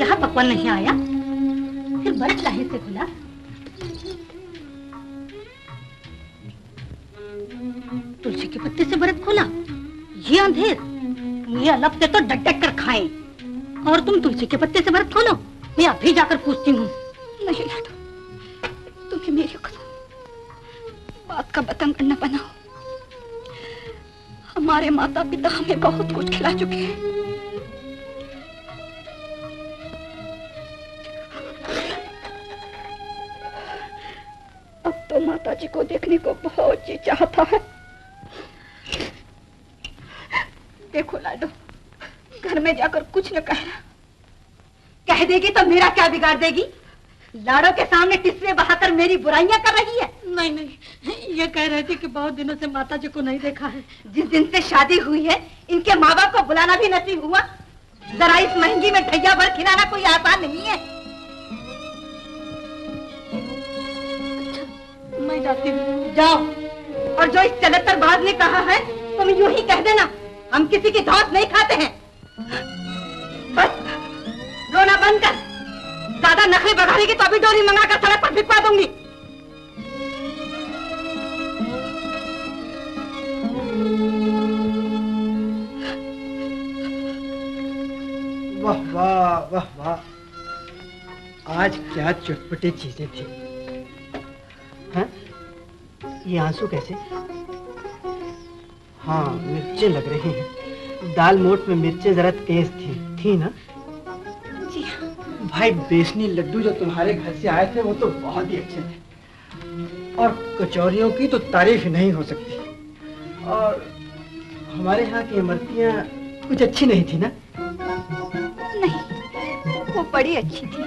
G: यहाँ पकवान नहीं आया, फिर बड़े लाहे से खुला। तुलसी के पत्ते से व्रत खोला, ये अंधेर, ये अलग से तो डट कर खाएं। और तुम तुलसी के पत्ते से व्रत खोलो। मैं अभी जाकर पूछती हूँ।
I: नहीं लाडो, तुम्हें मेरी कसम, बात का बतंग न बनाओ। हमारे माता पिता हमें बहुत कुछ खिला चुके हैं। अब तो माता जी को देखने को बहुत जी चाहता है। देखो लाडो, घर में जाकर कुछ न कहना।
B: कह देगी तो मेरा क्या बिगाड़ देगी? लाड़ो के सामने टिस्से बहाकर मेरी बुराइयां कर रही है।
G: नहीं नहीं, ये कह रही थी कि बहुत दिनों से माता जी को नहीं देखा है।
B: जिस दिन से शादी हुई है इनके माँ बाप को बुलाना भी नसीब हुआ। जरा इस महंगी में ढैया भर खिलाना कोई आसान नहीं है।
G: अच्छा, मैं जाती हूँ।
B: जाओ, और जो इस चलत्तर बाज ने कहा है तुम यूं ही कह देना, हम किसी की धौंस नहीं खाते हैं। बस रोना बंद कर। ज्यादा नखरे बढ़ाएगी तो अभी डोली मंगाकर सड़क पर भिजवा दूंगी।
H: वाह वाह वाह वाह, आज क्या चटपटी चीजें थी। हैं? ये आंसू कैसे? हाँ, मिर्चें लग रही हैं। दाल मोठ में मिर्चें जरा तेज थी ना?
I: जी हाँ।
H: भाई, बेसनी लड्डू जो तुम्हारे घर से आए थे वो तो बहुत ही अच्छे थे, और कचौरियों की तो तारीफ नहीं हो सकती। और हमारे यहाँ की इमरतियाँ कुछ अच्छी नहीं थी ना?
I: नहीं, वो बड़ी अच्छी थी।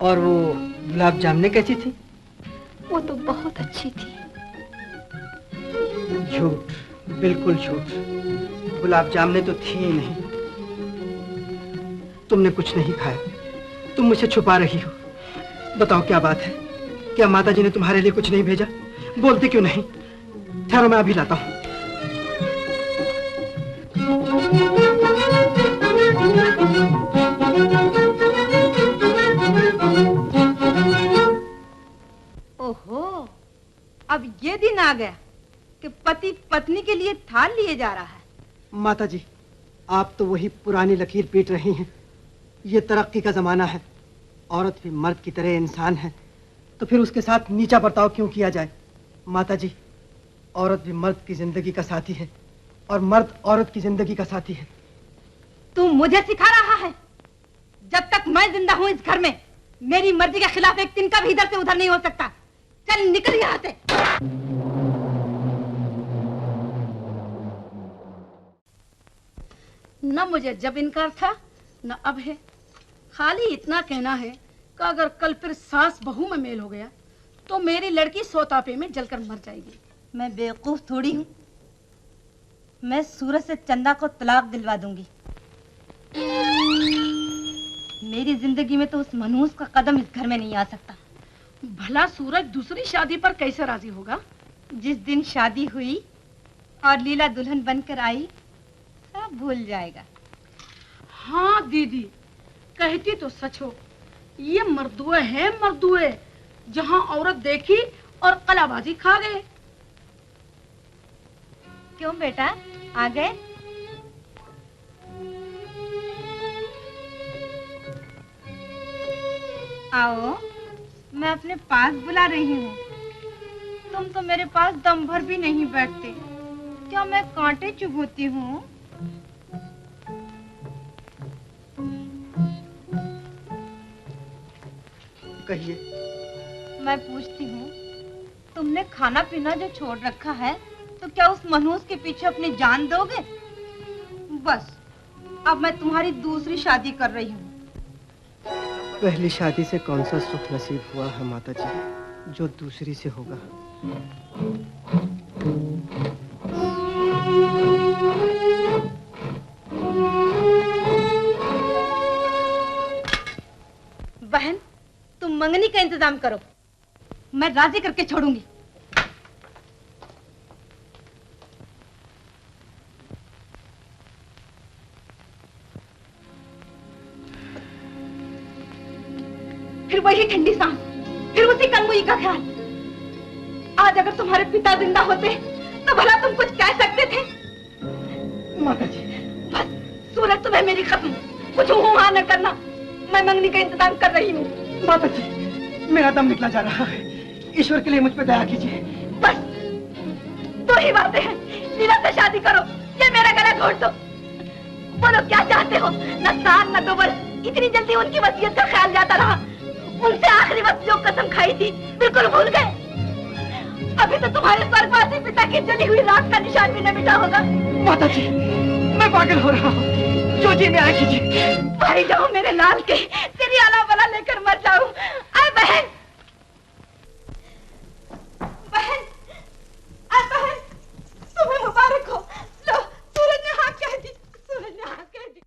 H: और वो गुलाब जामुने कैसी थी?
I: वो तो बहुत अच्छी थी।
H: झूठ, बिल्कुल झूठ। गुलाब जामुने तो थी ही नहीं। तुमने कुछ नहीं खाया, तुम मुझसे छुपा रही हो। बताओ क्या बात है? क्या माता जी ने तुम्हारे लिए कुछ नहीं भेजा? बोलते क्यों नहीं? ठहरो, मैं अभी लाता हूँ।
B: ओहो, अब ये दिन आ गया कि पति पत्नी के लिए थाल लिए जा रहा है।
H: माता जी, आप तो वही पुरानी लकीर पीट रही हैं। ये तरक्की का जमाना है, औरत भी मर्द की तरह इंसान है, तो फिर उसके साथ नीचा बर्ताव क्यों किया जाए? माता जी, औरत भी मर्द की जिंदगी का साथी है, और मर्द औरत की जिंदगी का साथी है।
B: तू मुझे सिखा रहा है? जब तक मैं जिंदा हूँ इस घर में, मेरी मर्जी के खिलाफ एक तिनका भी इधर से उधर नहीं हो सकता। चल निकल यहाँ से।
G: न मुझे जब इनकार था न अब है। खाली इतना कहना है कि अगर कल फिर सास बहू में मेल हो गया तो मेरी लड़की सोतापे में जलकर मर जाएगी।
B: मैं बेवकूफ थोड़ी हूँ। मैं सूरज से चंदा को तलाक दिलवा दूंगी। मेरी जिंदगी में तो उस मनहूस का कदम इस घर में नहीं आ सकता।
G: भला सूरज दूसरी शादी पर कैसे राजी होगा?
B: जिस दिन शादी हुई और लीला दुल्हन बनकर आई, सब भूल जाएगा।
G: हाँ दीदी, कहती तो सच हो। ये मर्दुए हैं, मर्दुए, जहाँ औरत देखी और कलाबाजी खा गए।
B: क्यों बेटा, आ गए? आओ, मैं अपने पास बुला रही हूँ। तुम तो मेरे पास दम भर भी नहीं बैठते। क्या मैं कांटे चुभोती हूँ?
H: कहिए।
B: मैं पूछती हूँ, तुमने खाना पीना जो छोड़ रखा है, तो क्या उस मनहूस के पीछे अपनी जान दोगे? बस, अब मैं तुम्हारी दूसरी शादी कर रही हूँ।
H: पहली शादी से कौन सा सुख नसीब हुआ है माता जी, जो दूसरी से होगा?
B: बहन, तुम मंगनी का इंतजाम करो, मैं राजी करके छोड़ूंगी। फिर वही ठंडी सांस, फिर उसी कन्मुई का ख्याल। आज अगर तुम्हारे पिता जिंदा होते तो भला तुम कुछ कह सकते थे?
H: माता जी
B: बस सूरज, तुम्हें मेरी कसम, कुछ हाँ न करना। मैं मंगनी का इंतजाम कर रही हूँ।
H: माता जी मेरा दम निकला जा रहा है, ईश्वर के लिए मुझ पर दया कीजिए।
B: बस दो ही बातें हैं, लीला से शादी करो या मेरा गला घोट दो। बोलो क्या चाहते हो? न साल न 2 वर्ष, इतनी जल्दी उनकी वसीयत का ख्याल जाता रहा। उनसे आखिरी वक्त जो कसम खाई थी बिल्कुल भूल गए। अभी तो तुम्हारे स्वर्गवासी पिता की जली हुई राख का निशान भी न मिटा होगा।
H: माता जी मैं पागल हो रहा हूँ, जो जी में आ कीजिए।
B: भाई जाऊं मेरे लाल के, तेरी आला बला लेकर मर जाऊं। अरे बहन, बहन, अरे बहन, तुम्हें मुबारक हो। लो सूरज ने हाँ कह दी, सूरज ने हाँ कह दी।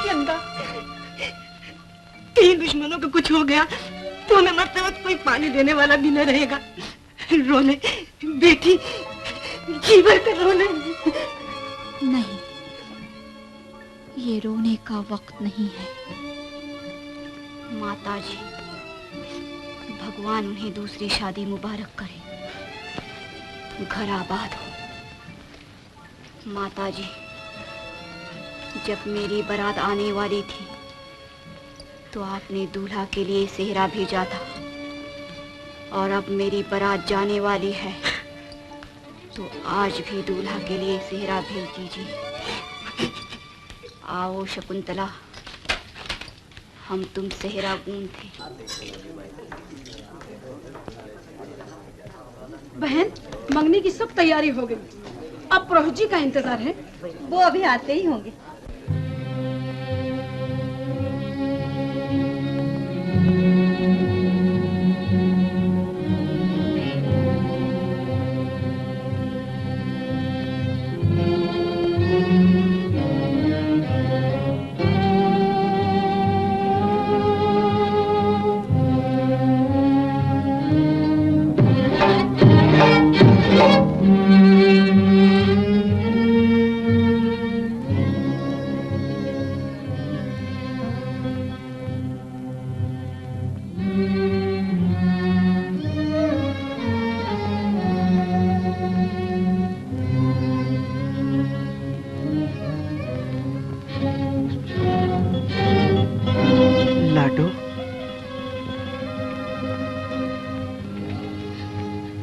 F: चंदा, तीन दुश्मनों को कुछ हो गया तो हमें मरते वक्त कोई पानी देने वाला भी न रहेगा। रोने बेटी, जी भर कर रोने।
I: नहीं, ये रोने का वक्त नहीं है। माताजी, भगवान उन्हें दूसरी शादी मुबारक करे, घर आबाद हो। माताजी, जब मेरी बारात आने वाली थी तो आपने दूल्हा के लिए सेहरा भेजा था, और अब मेरी बारात जाने वाली है तो आज भी दूल्हा के लिए सेहरा भेज दीजिए। आओ शकुंतला, हम तुम सेहरा गूंथे।
G: बहन, मंगनी की सब तैयारी हो गई, अब पुरोहित जी का इंतजार है।
B: वो अभी आते ही होंगे।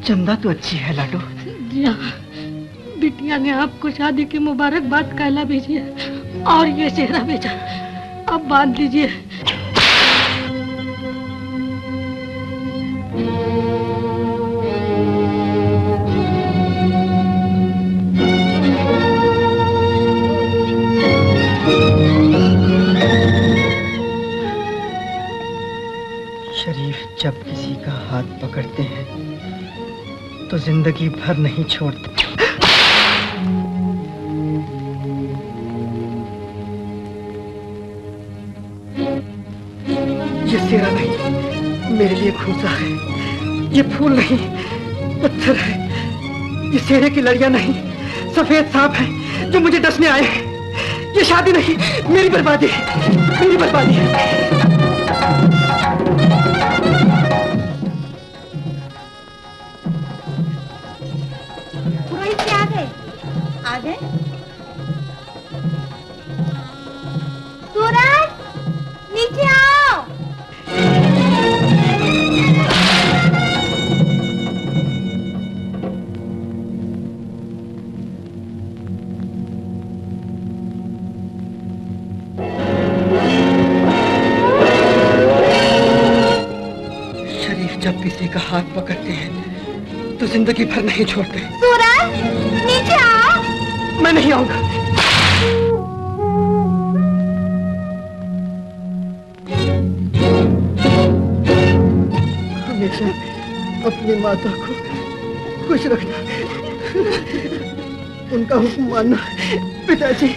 H: चंदा तो अच्छी है लाडो।
F: जी हाँ, बिटिया ने आपको शादी की मुबारकबाद कहला भेजी है और ये सेहरा भेजा, अब बांध लीजिए।
H: शरीफ जब किसी का हाथ पकड़ते हैं तो जिंदगी भर नहीं छोड़ते। ये सेहरा नहीं, मेरे लिए खूंसा है। ये फूल नहीं, पत्थर है। ये सेहरे की लड़ियां नहीं, सफेद सांप है जो मुझे डसने आए हैं। ये शादी नहीं, मेरी बर्बादी है, मेरी बर्बादी है।
B: आ गए? सूरज, नीचे आओ।
H: शरीफ जब किसी का हाथ पकड़ते हैं तो जिंदगी भर नहीं छोड़ते।
B: सूरज, नीचे आओ।
H: मैं नहीं आऊंगा। हमेशा अपनी माता को खुश रखना, उनका हुक्म मानना। पिताजी,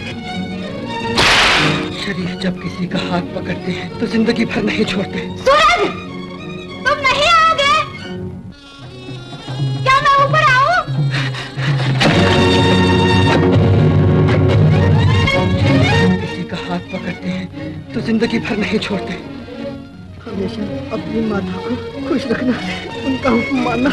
H: शरीफ जब किसी का हाथ पकड़ते हैं तो जिंदगी भर नहीं छोड़ते।
B: सूरज, तुम नहीं आओगे? क्या मैं ऊपर आऊं?
H: जिंदगी भर नहीं छोड़ते। हमेशा अपनी माता को खुश रखना, उनका हुक्म मानना।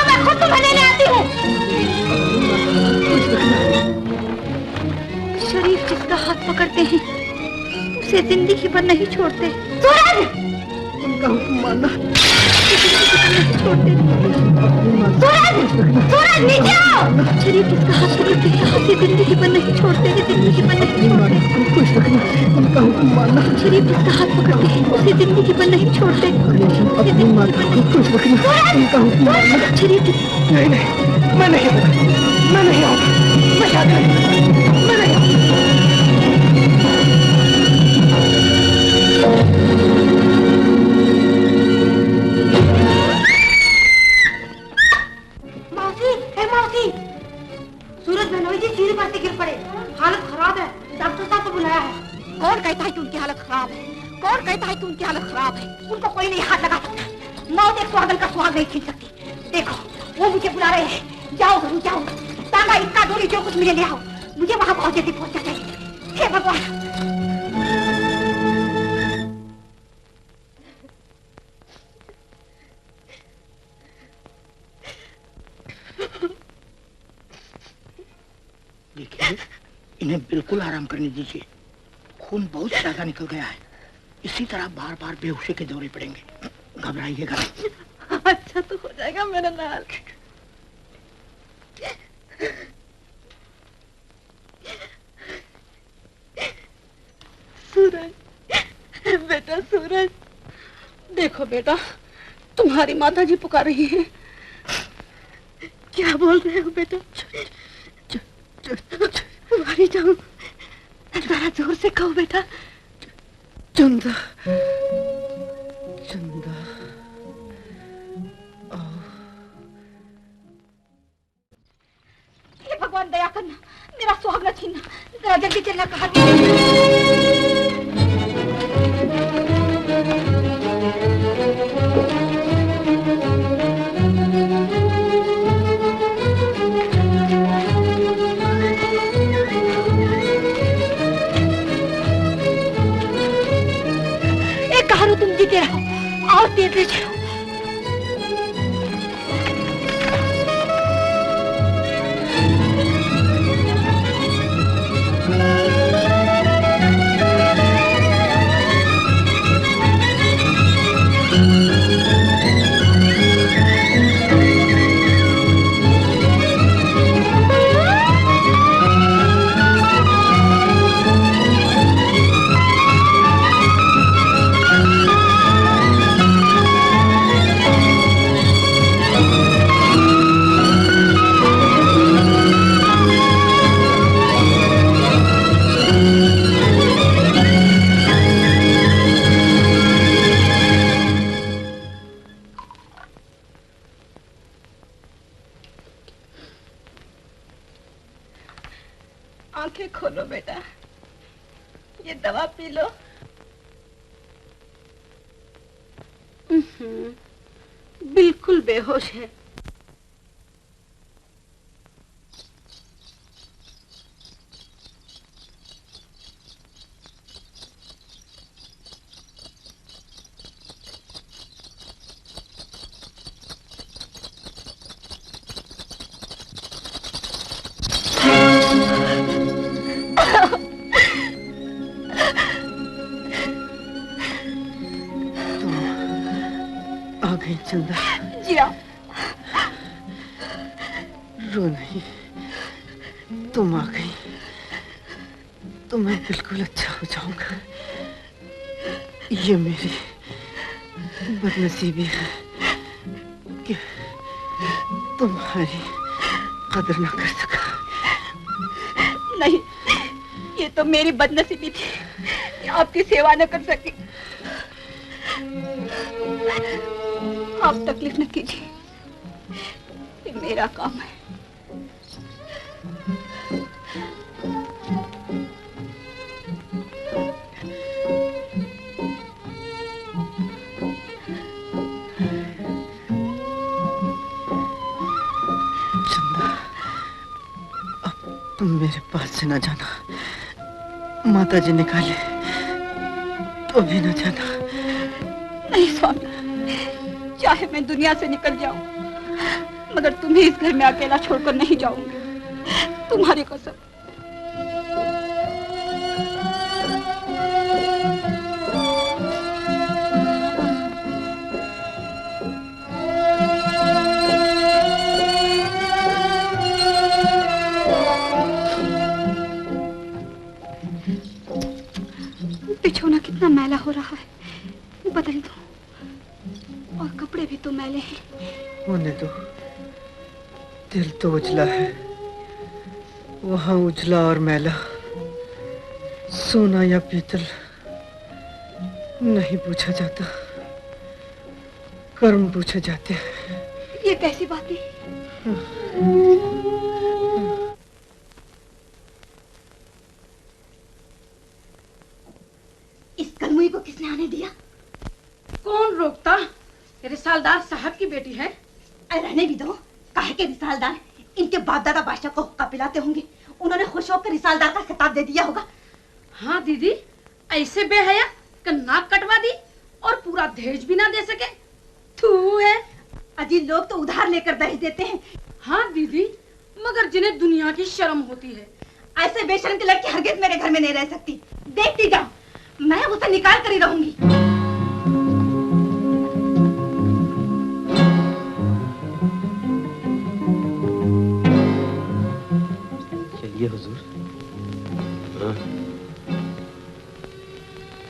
I: मैं खुद तुम्हें लेने आती हूँ। शरीफ जिसका हाथ पकड़ते हैं उसे जिंदगी भर नहीं छोड़ते। सूरज!
H: उनका हुक्म मानना।
I: छोड़ते सूरज नीचे आओ। शरीफ जिसका हाथ पकड़ते हैं उसे जिंदगी भर नहीं छोड़ते, जिंदगी भर नहीं छोड़ते।
H: खुश रखना, उनका हुक्म मानना।
I: शरीफ जिसका हाथ पकड़ते हैं उसे जिंदगी भर नहीं छोड़ते।
H: अपनी माता को खुश रखना, उनका हुक्म मानना।
I: शरीफ
H: नहीं नहीं, मैं नहीं आऊंगा, मैं नहीं आऊंगा, मैं शादी नहीं करूंगा, मैं नहीं आऊंगा।
I: सूरज बेनोई जी सीढ़ी पर से गिर पड़े, हालत खराब है, डॉक्टर साहब को बुलाया है। कौन कहता है कि उनकी हालत खराब है? कौन कहता है कि उनकी हालत खराब है? उनको कोई नहीं हाथ लगा सकता। मौत एक सुहागन का सुहाग नहीं छीन सकती। देखो वो मुझे बुला रहे हैं। जाओ जरूर जाओ, तांगा इतना डोरी जो कुछ मुझे ले आओ, मुझे वहां बहुत जल्दी पहुंचना चाहिए। हे भगवान!
E: देखिए, इन्हें बिल्कुल आराम करने दीजिए। खून बहुत ज्यादा निकल गया है। इसी तरह बार बार बेहोशी के दौरे पड़ेंगे। घबराइएगा।
B: अच्छा तो हो जाएगा मेरा लाल। सूरज, बेटा सूरज।
G: देखो बेटा, तुम्हारी माता जी पुकार रही हैं।
B: क्या बोल रहे हो बेटा? तुम्हारी जान, जरा जोर से कहो बेटा।
H: चंदा, चंदा,
I: हे भगवान दया करना, मेरा सुहाग न छीनना, जरा जल्दी चलना कहा। तुम जीते रहो और तेज चलो।
B: आंखें खोलो बेटा, ये दवा पी लो।
G: बिल्कुल बेहोश है।
H: चंदा
I: जिया,
H: रो नहीं, तुम आ गई तो मैं बिल्कुल अच्छा हो जाऊंगा। ये मेरी बदनसीबी है कि तुम्हारी कदर ना कर सका।
I: नहीं, ये तो मेरी बदनसीबी थी कि आपकी सेवा न कर सकी। आप तकलीफ न कीजिए, ये मेरा काम है।
H: तुम मेरे पास से न जाना, माता जी निकाले तो भी न जाना।
I: नहीं स्वामी, चाहे मैं दुनिया से निकल जाऊं, मगर तुम्हें इस घर में अकेला छोड़कर नहीं जाऊंगी, तुम्हारी कसम। बिछौना कितना मैला हो रहा है, बदल दो। और कपड़े भी तो मैले हैं।
H: होने दो, दिल तो उजला है, वहां उजला और मैला, सोना या पीतल नहीं पूछा जाता, कर्म पूछे जाते हैं।
I: ये कैसी बातें?
G: इस कलमुई को किसने आने दिया? कौन रोकता? रिसालदार साहब की बेटी है।
B: रहने भी दो, काहे के रिसालदार? इनके बाप दादा बादशाह को हुक्का पिलाते होंगे, उन्होंने खुश होकर रिसालदार का खिताब दे दिया होगा।
G: हाँ दीदी, ऐसे बेहया का नाक कटवा दी और पूरा दहेज भी ना दे सके। तू है।
B: अजी लोग तो उधार लेकर दहेज देते हैं।
G: हाँ दीदी, मगर जिन्हें दुनिया की शर्म होती है।
B: ऐसे बेशर्म की लड़की हरगिज मेरे घर में नहीं रह सकती। देखती जाओ, मैं उसे निकाल कर ही रहूंगी।
A: चलिए हुजूर।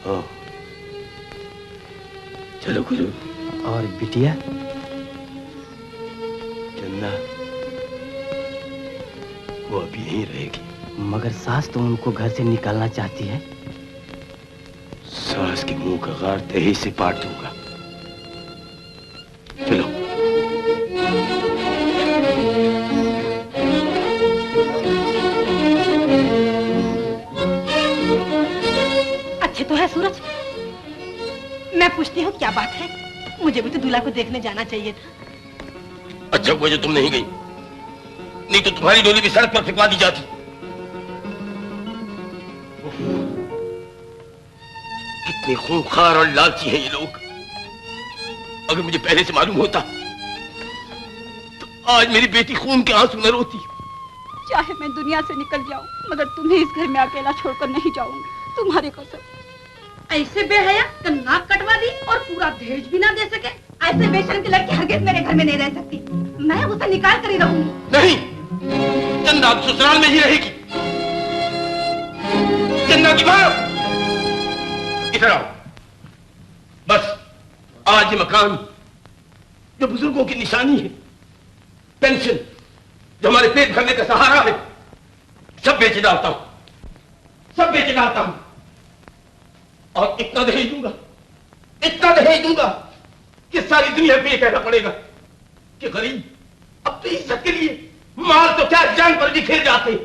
A: हाँ। चलो गुरु। और बिटिया चंदा, वो अभी यहीं रहेगी।
D: मगर सास तो उनको घर से निकालना चाहती है।
A: सास के मुंह का गार दही से पाट दूंगा। चलो।
B: अच्छे तो है सूरज। मैं पूछती हूँ क्या बात है? मुझे भी तो दूल्हा को देखने जाना चाहिए था।
A: अच्छा हुआ जो तुम नहीं गई, नहीं तो तुम्हारी डोली भी सड़क पर फेंकवा दी जाती। कितने खूंखार और लालची हैं ये लोग। अगर मुझे पहले से मालूम होता तो आज मेरी बेटी खून के आंसू न रोती।
I: चाहे मैं दुनिया से निकल जाऊं, मगर तुम्हें इस घर में अकेला छोड़कर नहीं जाऊंगी, तुम्हारी कसम।
G: ऐसे बेहया का नाक कटवा दी और पूरा दहेज भी ना दे सके।
B: ऐसे बेशर्म की लड़की हरगिज मेरे घर में नहीं रह सकती। मैं उसे निकाल कर ही रहूंगी।
A: नहीं, चंदा अब ससुराल में ही रहेगी। चंदा की मां, इधर आओ। बस आज ये मकान जो बुजुर्गों की निशानी है, पेंशन जो हमारे पेट भरने का सहारा है, सब बेच डालता हूं, सब बेच डालता हूं। और इतना दहेज दूंगा, इतना दहेज दूंगा कि सारी दुनिया पे ये कहना पड़ेगा कि गरीब अब तो इज्जत के लिए माल तो क्या जान पर भी खेल जाते।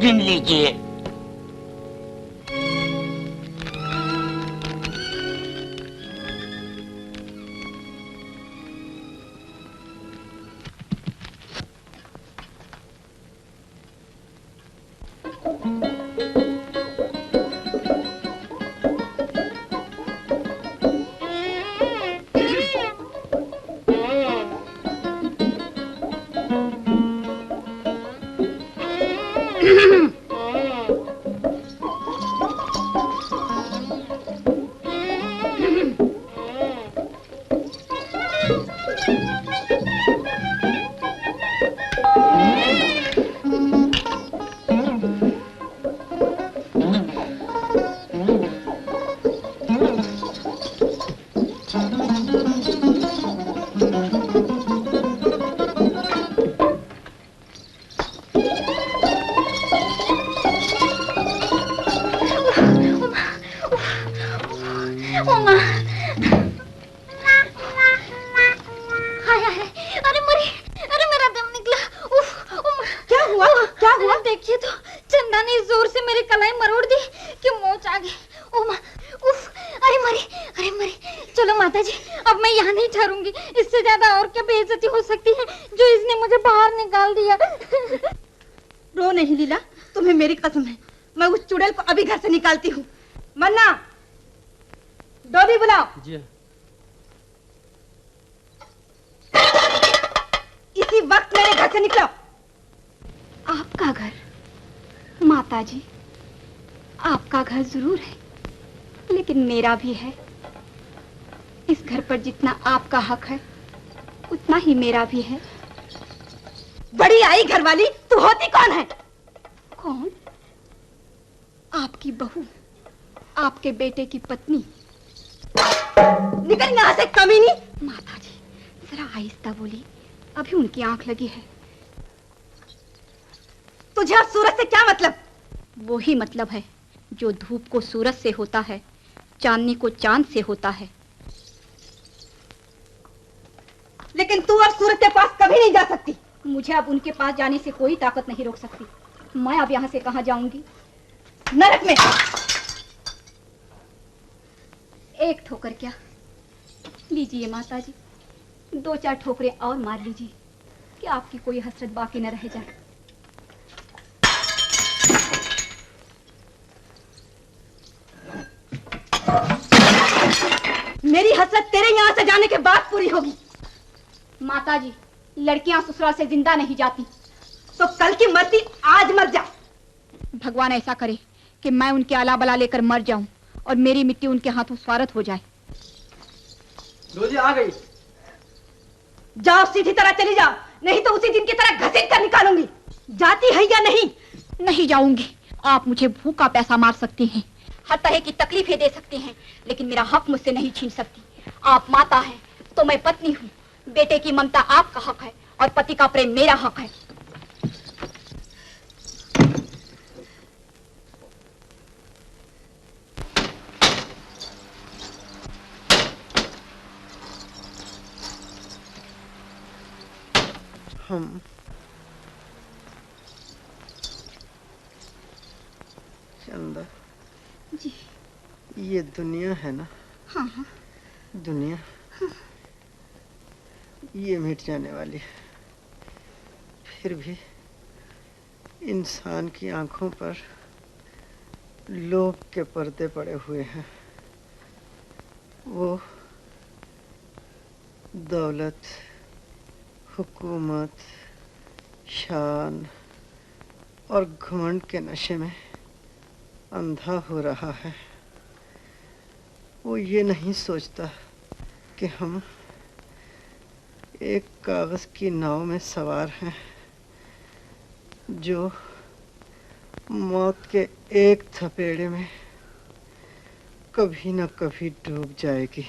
A: गिन लीजिए।
I: कि मोच आ गई। ओ माँ, उफ, अरे मरी। चलो माता जी, अब मैं यहाँ नहीं ठहरूंगी। इससे ज्यादा और क्या बेइज्जती हो सकती है जो इसने मुझे बाहर निकाल दिया।
B: रो नहीं लीला, तुम्हें मेरी कसम है, मैं उस चुड़ैल को अभी घर से निकालती हूँ। मन्ना, डोली बुलाओ।
D: जी।
B: इसी वक्त मेरे घर से निकलो।
I: आपका घर? माता जी, आपका घर जरूर है, लेकिन मेरा भी है। इस घर पर जितना आपका हक है, उतना ही मेरा भी है।
B: बड़ी आई घरवाली, तू होती कौन है?
I: कौन? आपकी बहू, आपके बेटे की पत्नी।
B: निकल यहाँ से कमीनी।
I: माता जी, जरा आहिस्ता बोली, अभी उनकी आंख लगी है।
B: तुझे और सूरज से क्या मतलब?
I: वो ही मतलब है जो धूप को सूरज से होता है, चांदनी को चांद से होता है।
B: लेकिन तू अब सूरज के पास कभी नहीं जा सकती।
I: मुझे अब उनके पास जाने से कोई ताकत नहीं रोक सकती। मैं अब यहाँ से कहाँ जाऊंगी?
B: नरक में।
I: एक ठोकर क्या? लीजिए माता जी, 2-4 ठोकरें और मार लीजिए कि आपकी कोई हसरत बाकी न रह जाए।
B: मेरी हसरत तेरे यहाँ से जाने के बाद पूरी होगी।
I: माता जी, लड़कियां ससुराल से जिंदा नहीं जाती।
B: तो कल की मरती आज मर जा।
I: भगवान ऐसा करे कि मैं उनके आला बला लेकर मर जाऊं और मेरी मिट्टी उनके हाथों स्वार्थ हो जाए।
H: रोजी आ गई।
B: जाओ, सीधी तरह चली जाओ, नहीं तो उसी दिन की तरह घसीट कर निकालूंगी। जाती है या नहीं?
I: नहीं जाऊंगी। आप मुझे भूखा पैसा मार सकती हैं, हर तरह की तकलीफें दे सकती हैं, लेकिन मेरा हक मुझसे नहीं छीन सकती। आप माता हैं तो मैं पत्नी हूँ। बेटे की ममता आपका हक है और पति का प्रेम मेरा हक है।
H: हम चंदा
I: जी।
H: ये दुनिया है ना?
I: हाँ हाँ।
H: दुनिया
I: हाँ।
H: ये मिट जाने वाली है, फिर भी इंसान की आंखों पर लोभ के पर्दे पड़े हुए हैं। वो दौलत, हुकूमत, शान और घमंड के नशे में अंधा हो रहा है। वो ये नहीं सोचता कि हम एक कागज की नाव में सवार हैं जो मौत के एक थपेड़े में कभी न कभी डूब जाएगी।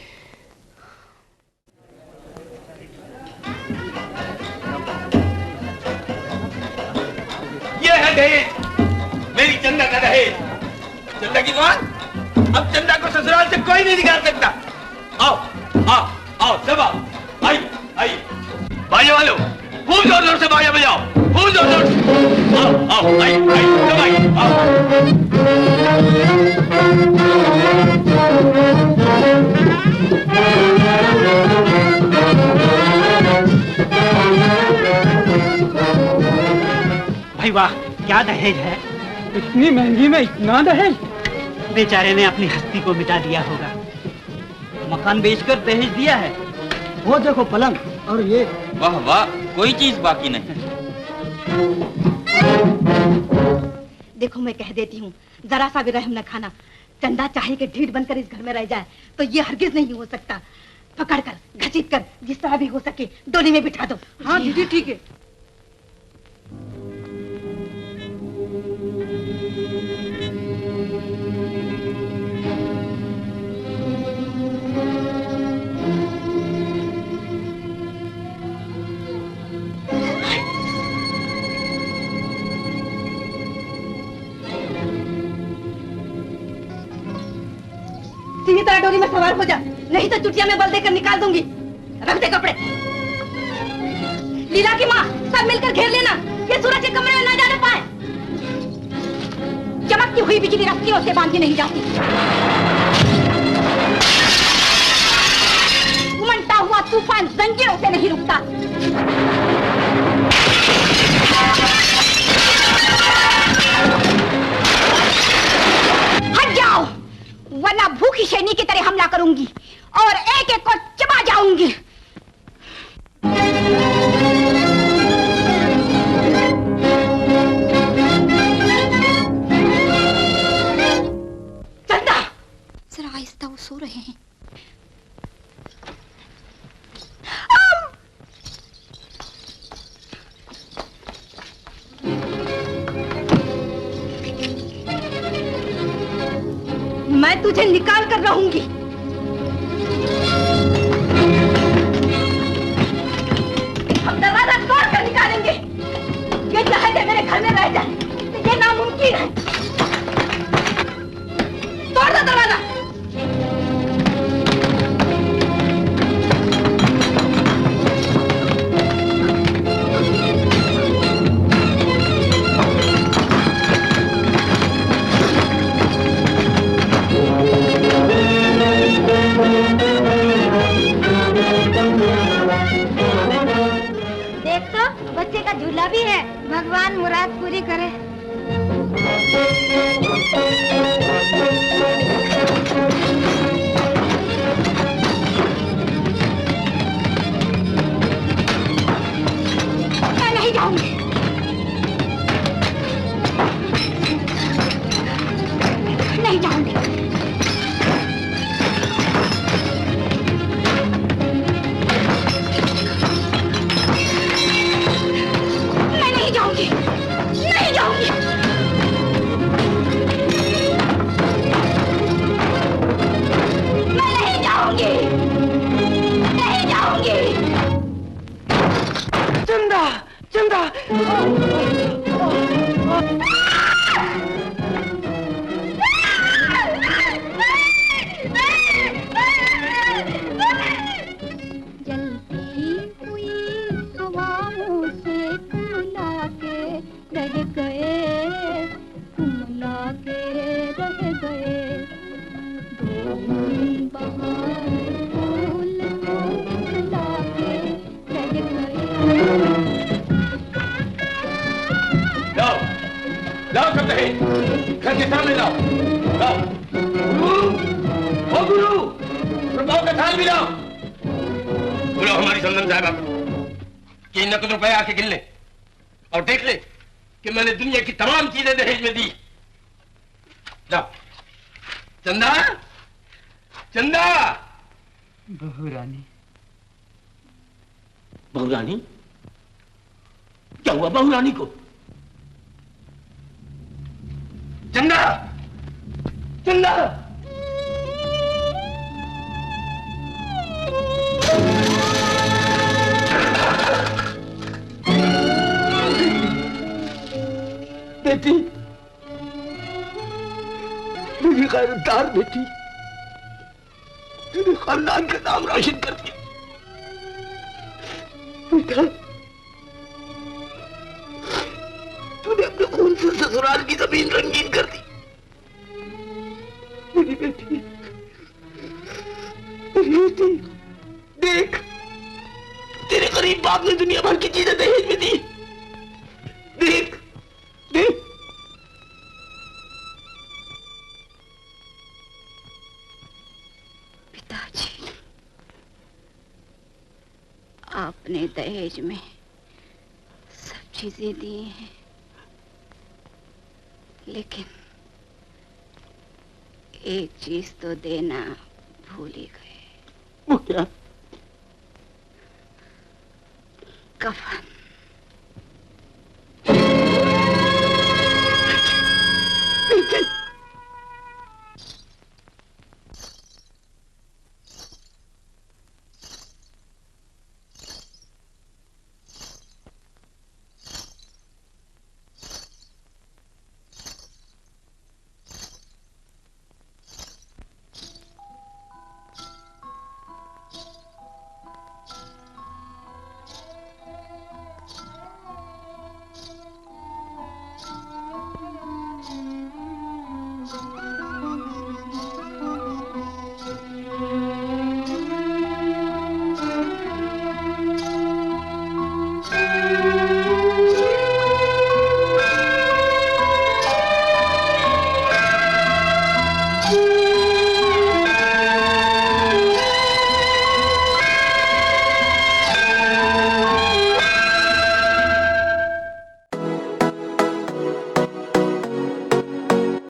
C: ये है दहेज, मेरी चंदा का दहेज। चंदा की मां, अब चंदा को ससुराल से कोई नहीं निकाल सकता। आओ आओ आओ, सब आओ। आइए बाजा वालों, खूब जोर जोर से बाजा बजाओ, खूब जोर जोर से। आओ आइए सब आइए,
E: भाई वाह, क्या दहेज है। इतनी महंगी में इतना दहेज। बेचारे ने अपनी हस्ती को मिटा दिया होगा।
D: मकान बेचकर दहेज दिया है।
E: वो देखो पलंग, और ये।
K: वाह वाह, कोई चीज बाकी नहीं।
B: देखो मैं कह देती हूँ, जरा सा भी रहम न खाना। चंदा चाहे कि ढीठ बनकर इस घर में रह जाए, तो ये हरगिज नहीं हो सकता। पकड़ कर, घसीट कर, जिस तरह भी हो सके डोली में बिठा दो।
F: हाँ दीदी ठीक है।
B: सीधी तरह डोरी में सवार हो जा, नहीं तो चुटिया में बल देकर निकाल दूंगी। रख दे कपड़े। लीला की माँ, सब मिलकर घेर लेना, ये सूरज के कमरे में ना जाने पाए।
I: चमकती हुई बिजली रस्सियों से बांधी नहीं जाती। उमड़ता हुआ तूफान जंजीरों से नहीं रुकता। हट जाओ, वरना भूखी शेरनी की तरह हमला करूंगी और एक एक को चबा जाऊंगी। चंदा, जरा आहिस्ता, वो सो रहे हैं।
B: मैं तुझे निकाल कर रहूंगी। हम दरवाजा तोड़ कर निकालेंगे। ये चाहे थे मेरे घर में रह जाए, ये नामुमकिन है। तोड़ दो दरवाजा।
I: देख तो, बच्चे का झूला भी है। भगवान मुराद पूरी करे। मैं नहीं जाऊंगी। नहीं जाऊंगी। मैं नहीं जाऊंगी। नहीं जाऊंगी। मैं नहीं जाऊंगी। नहीं जाऊंगी।
J: चंदा, चंदा।
I: जलती हुई हवाओं से कुमला के रह गए, कुमला के रह गए। धूम बहार फूल को कुमला के रह गए।
C: लाओ, लाओ सब दहेज, घर के सामने लाओ। लाओ। गुरु, ओ गुरु, रुपयों का थाल भी लाओ। बोलो हमारी समदन साहबा कि नकद रुपए आके गिन ले और देख ले कि मैंने दुनिया की तमाम चीजें दहेज में दी। लाओ। चंदा, चंदा।
H: बहू रानी।
A: बहू रानी? क्या हुआ बहू रानी को?
C: चंदा, चंदा।
A: बेटी, मेरी गैरतदार बेटी, तूने खानदान का नाम रोशन कर दिया। बेटा, तूने अपने खून से ससुराल की जमीन रंगीन कर दी। मेरी बेटी, मेरी बेटी, देख, तेरे गरीब बाप ने दुनिया भर की चीजें दहेज में दी। देख, देख।
I: पिताजी, आपने दहेज में सब चीजें दी हैं, लेकिन एक चीज तो देना भूल ही गए।
A: वो क्या?
I: कफन।